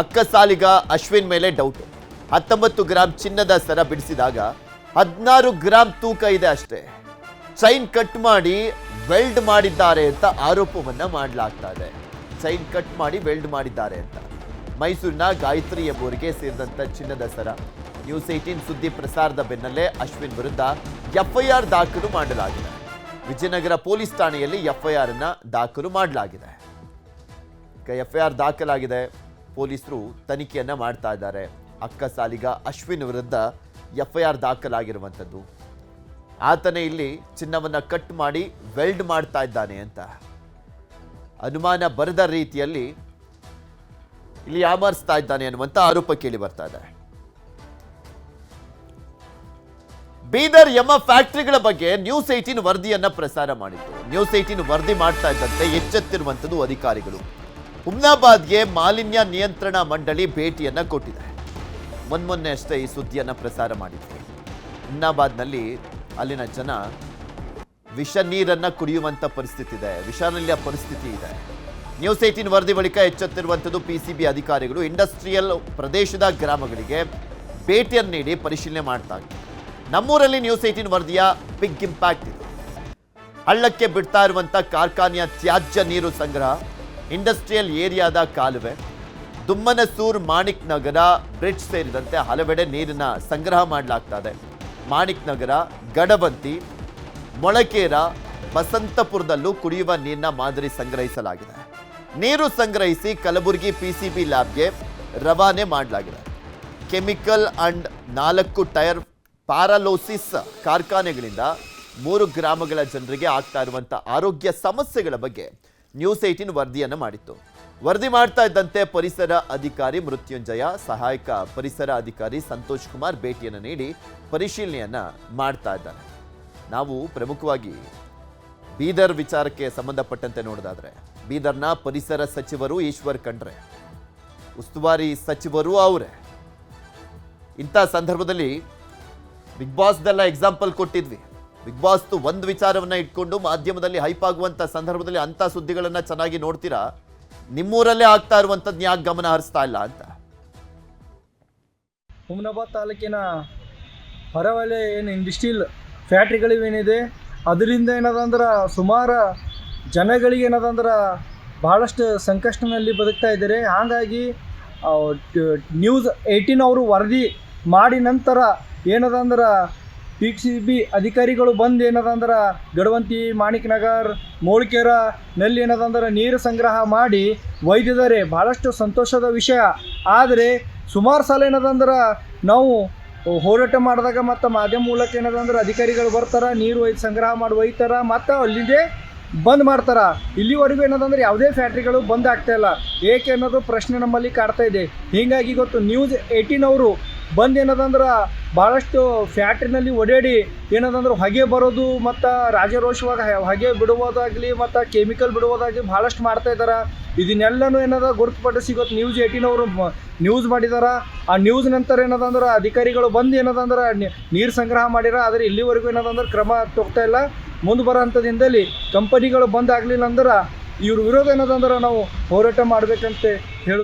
ಅಕ್ಕಸಾಲಿಗ ಅಶ್ವಿನ್ ಮೇಲೆ ಡೌಟು. 19 ಗ್ರಾಮ್ ಚಿನ್ನದ ಸರ ಬಿಡಿಸಿದಾಗ 16 ಗ್ರಾಮ್ ತೂಕ ಇದೆ ಅಷ್ಟೇ. ಚೈನ್ ಕಟ್ ಮಾಡಿ ವೆಲ್ಡ್ ಮಾಡಿದ್ದಾರೆ ಅಂತ ಆರೋಪವನ್ನ ಮಾಡಲಾಗ್ತಾ ಇದೆ. ಚೈನ್ ಕಟ್ ಮಾಡಿ ವೆಲ್ಡ್ ಮಾಡಿದ್ದಾರೆ ಅಂತ. ಮೈಸೂರಿನ ಗಾಯತ್ರಿ ಎಂಬುವರಿಗೆ ಸೇರಿದಂಥ ಚಿನ್ನದ ಸರ. ನ್ಯೂಸ್ 18 ಸುದ್ದಿ ಪ್ರಸಾರದ ಬೆನ್ನಲ್ಲೇ ಅಶ್ವಿನ್ ವಿರುದ್ಧ ಎಫ್ಐಆರ್ ದಾಖಲು ಮಾಡಲಾಗಿದೆ. ವಿಜಯನಗರ ಪೊಲೀಸ್ ಠಾಣೆಯಲ್ಲಿ ಎಫ್ಐಆರ್ ಅನ್ನ ದಾಖಲು ಮಾಡಲಾಗಿದೆ. ಎಫ್ಐಆರ್ ದಾಖಲಾಗಿದೆ, ಪೊಲೀಸರು ತನಿಖೆಯನ್ನ ಮಾಡ್ತಾ ಇದ್ದಾರೆ. ಅಕ್ಕಸಾಲಿಗ ಅಶ್ವಿನ್ ವಿರುದ್ಧ FIR ದಾಖಲಾಗಿರುವಂಥದ್ದು. ಆತನೇ ಇಲ್ಲಿ ಚಿನ್ನವನ್ನು ಕಟ್ ಮಾಡಿ ವೆಲ್ಡ್ ಮಾಡ್ತಾ ಇದ್ದಾನೆ ಅಂತ ಅನುಮಾನ ಬರದ ರೀತಿಯಲ್ಲಿ ಇಲ್ಲಿ ಯಾಮಾರಿಸ್ತಾ ಇದ್ದಾನೆ ಅನ್ನುವಂಥ ಆರೋಪ ಕೇಳಿ ಬರ್ತಾ ಇದೆ. ಬೀದರ್ ಯಮ ಫ್ಯಾಕ್ಟರಿಗಳ ಬಗ್ಗೆ ನ್ಯೂಸ್ 18 ವರದಿಯನ್ನ ಪ್ರಸಾರ ಮಾಡಿತ್ತು. ನ್ಯೂಸ್ 18 ವರದಿ ಮಾಡ್ತಾ ಇದ್ದಂತೆ ಎಚ್ಚೆತ್ತಿರುವಂಥದ್ದು ಅಧಿಕಾರಿಗಳು. ಹುಮ್ನಾಬಾದ್ಗೆ ಮಾಲಿನ್ಯ ನಿಯಂತ್ರಣ ಮಂಡಳಿ ಭೇಟಿಯನ್ನ ಕೊಟ್ಟಿದೆ. ಮೊನ್ನೆ ಅಷ್ಟೇ ಈ ಸುದ್ದಿಯನ್ನ ಪ್ರಸಾರ ಮಾಡಿದ್ವಿ. ಹುಮ್ನಾಬಾದ್ನಲ್ಲಿ ಅಲ್ಲಿನ ಜನ ವಿಷ ನೀರನ್ನ ಕುಡಿಯುವಂಥ ಪರಿಸ್ಥಿತಿ ಇದೆ, ವಿಷಾನಿಲ ಪರಿಸ್ಥಿತಿ ಇದೆ. ನ್ಯೂಸ್ 18 ವರದಿ ಬಳಿಕ ಎಚ್ಚೆತ್ತಿರುವಂಥದ್ದು PCB ಅಧಿಕಾರಿಗಳು ಇಂಡಸ್ಟ್ರಿಯಲ್ ಪ್ರದೇಶದ ಗ್ರಾಮಗಳಿಗೆ ಭೇಟಿಯನ್ನು ನೀಡಿ ಪರಿಶೀಲನೆ ಮಾಡ್ತಾ ಇದ್ದಾರೆ. ನಮ್ಮೂರಲ್ಲಿ ನ್ಯೂಸ್ 18 ವರದಿಯ ಬಿಗ್ ಇಂಪ್ಯಾಕ್ಟ್ ಇದೆ. ಹಳ್ಳಕ್ಕೆ ಬಿಡ್ತಾ ಇರುವಂಥ ಕಾರ್ಖಾನೆಯ ತ್ಯಾಜ್ಯ ನೀರು ಸಂಗ್ರಹ, ಇಂಡಸ್ಟ್ರಿಯಲ್ ಏರಿಯಾದ ಕಾಲುವೆ, ದುಮ್ಮನಸೂರ್, ಮಾಣಿಕ್ ನಗರ, ಬ್ರಿಡ್ಜ್ ಸೇರಿದಂತೆ ಹಲವೆಡೆ ನೀರಿನ ಸಂಗ್ರಹ ಮಾಡಲಾಗ್ತಾ ಇದೆ. ಮಾಣಿಕ್ ನಗರ, ಗಡಬಂತಿ, ಮೊಳಕೇರ, ಬಸಂತಪುರದಲ್ಲೂ ಕುಡಿಯುವ ನೀರಿನ ಮಾದರಿ ಸಂಗ್ರಹಿಸಲಾಗಿದೆ. ನೀರು ಸಂಗ್ರಹಿಸಿ ಕಲಬುರಗಿ PCB ಲ್ಯಾಬ್ಗೆ ರವಾನೆ ಮಾಡಲಾಗಿದೆ. ಕೆಮಿಕಲ್ ಅಂಡ್ 4 ಟೈರ್ ಪ್ಯಾರಾಲೋಸಿಸ್ ಕಾರ್ಖಾನೆಗಳಿಂದ 3 ಗ್ರಾಮಗಳ ಜನರಿಗೆ ಆಗ್ತಾ ಇರುವಂಥ ಆರೋಗ್ಯ ಸಮಸ್ಯೆಗಳ ಬಗ್ಗೆ ನ್ಯೂಸ್ 18 ವರದಿಯನ್ನು ಮಾಡಿತ್ತು. ವರದಿ ಮಾಡ್ತಾ ಇದ್ದಂತೆ ಪರಿಸರ ಅಧಿಕಾರಿ ಮೃತ್ಯುಂಜಯ, ಸಹಾಯಕ ಪರಿಸರ ಅಧಿಕಾರಿ ಸಂತೋಷ್ ಕುಮಾರ್ ಭೇಟಿಯನ್ನು ನೀಡಿ ಪರಿಶೀಲನೆಯನ್ನು ಮಾಡ್ತಾ ಇದ್ದಾರೆ. ನಾವು ಪ್ರಮುಖವಾಗಿ ಬೀದರ್ ವಿಚಾರಕ್ಕೆ ಸಂಬಂಧಪಟ್ಟಂತೆ ನೋಡೋದಾದ್ರೆ, ಬೀದರ್ನ ಪರಿಸರ ಸಚಿವರು ಈಶ್ವರ್ ಖಂಡ್ರೆ, ಉಸ್ತುವಾರಿ ಸಚಿವರು ಅವರೇ. ಇಂಥ ಸಂದರ್ಭದಲ್ಲಿ ಬಿಗ್ ಬಾಸ್ದೆಲ್ಲ ಎಕ್ಸಾಂಪಲ್ ಕೊಟ್ಟಿದ್ವಿ. ಬಿಗ್ ಬಾಸ್ ಒಂದು ವಿಚಾರವನ್ನ ಇಟ್ಕೊಂಡು ಮಾಧ್ಯಮದಲ್ಲಿ ಹೈಪ್ ಆಗುವಂಥ ಸಂದರ್ಭದಲ್ಲಿ ಅಂಥ ಸುದ್ದಿಗಳನ್ನು ಚೆನ್ನಾಗಿ ನೋಡ್ತೀರಾ, ನಿಮ್ಮೂರಲ್ಲೇ ಆಗ್ತಾ ಇರುವಂಥದ್ದು ಯಾಕೆ ಗಮನ ಹರಿಸ್ತಾ ಇಲ್ಲ ಅಂತ. ಹುಮ್ನಾಬಾದ್ ತಾಲೂಕಿನ ಹೊರವಲಯ ಏನು ಇಂಡಸ್ಟ್ರಿಯಲ್ ಫ್ಯಾಕ್ಟ್ರಿಗಳಿವೇನಿದೆ ಅದರಿಂದ ಏನದಂದ್ರೆ ಸುಮಾರು ಜನಗಳಿಗೆ ಏನದಂದ್ರೆ ಭಾಳಷ್ಟು ಸಂಕಷ್ಟನಲ್ಲಿ ಬದುಕ್ತಾ ಇದ್ದಾರೆ. ಹಾಗಾಗಿ ನ್ಯೂಸ್ 18 ಅವರು ವರದಿ ಮಾಡಿ ನಂತರ ಏನದಂದ್ರೆ PCB ಅಧಿಕಾರಿಗಳು ಬಂದು ಏನದಂದ್ರೆ ಗಡವಂತಿ, ಮಾಣಿಕ್ ನಗರ್, ಮೋಳ್ಕೆರಲ್ಲಿ ಏನದಂದ್ರೆ ನೀರು ಸಂಗ್ರಹ ಮಾಡಿ ಒಯ್ದಿದ್ದಾರೆ. ಭಾಳಷ್ಟು ಸಂತೋಷದ ವಿಷಯ. ಆದರೆ ಸುಮಾರು ಸಲ ಏನದಂದ್ರೆ ನಾವು ಹೋರಾಟ ಮಾಡಿದಾಗ ಮತ್ತು ಮಾಧ್ಯಮ ಮೂಲಕ ಏನದಂದ್ರೆ ಅಧಿಕಾರಿಗಳು ಬರ್ತಾರೆ, ನೀರು ಒಯ್ದು ಸಂಗ್ರಹ ಮಾಡಿ ಒಯ್ತಾರೆ, ಮತ್ತು ಅಲ್ಲಿಂದೇ ಬಂದ್ ಮಾಡ್ತಾರೆ. ಇಲ್ಲಿವರೆಗೂ ಏನದಂದ್ರೆ ಯಾವುದೇ ಫ್ಯಾಕ್ಟ್ರಿಗಳು ಬಂದ್ ಆಗ್ತಾ ಇಲ್ಲ. ಏಕೆ ಅನ್ನೋದು ಪ್ರಶ್ನೆ ನಮ್ಮಲ್ಲಿ ಕಾಡ್ತಾ ಇದೆ. ಹೀಗಾಗಿ ಇವತ್ತು ನ್ಯೂಸ್ 18 ಅವರು ಬಂದು ಏನದಂದ್ರೆ ಭಾಳಷ್ಟು ಫ್ಯಾಕ್ಟ್ರಿನಲ್ಲಿ ಓಡಾಡಿ ಏನದಂದ್ರೆ ಹೊಗೆ ಬರೋದು ಮತ್ತು ರಾಜರೋಷವಾಗಿ ಹೊಗೆ ಬಿಡುವುದಾಗಲಿ ಮತ್ತು ಕೆಮಿಕಲ್ ಬಿಡುವುದಾಗಲಿ ಭಾಳಷ್ಟು ಮಾಡ್ತಾ ಇದ್ದಾರೆ. ಇದನ್ನೆಲ್ಲನೂ ಏನದ ಗುರುತುಪಡಿಸಿ ಇವತ್ತು ನ್ಯೂಸ್ 18 ಅವರು ನ್ಯೂಸ್ ಮಾಡಿದ್ದಾರೆ. ಆ ನ್ಯೂಸ್ ನಂತರ ಏನದಂದ್ರೆ ಅಧಿಕಾರಿಗಳು ಬಂದು ಏನದಂದ್ರೆ ನೀರು ಸಂಗ್ರಹ ಮಾಡಿರ. ಆದರೆ ಇಲ್ಲಿವರೆಗೂ ಏನದಂದ್ರೆ ಕ್ರಮ ತಗೋತಾ ಇಲ್ಲ. ಮುಂದೆ ಬರೋ ಅಂಥದ್ದಿಂದಲೇ ಕಂಪನಿಗಳು ಬಂದ್ ಆಗಲಿಲ್ಲ ಅಂದ್ರೆ ಇವ್ರ ವಿರೋಧ ಏನದಂದ್ರೆ ನಾವು ಹೋರಾಟ ಮಾಡಬೇಕಂತ ಹೇಳಿ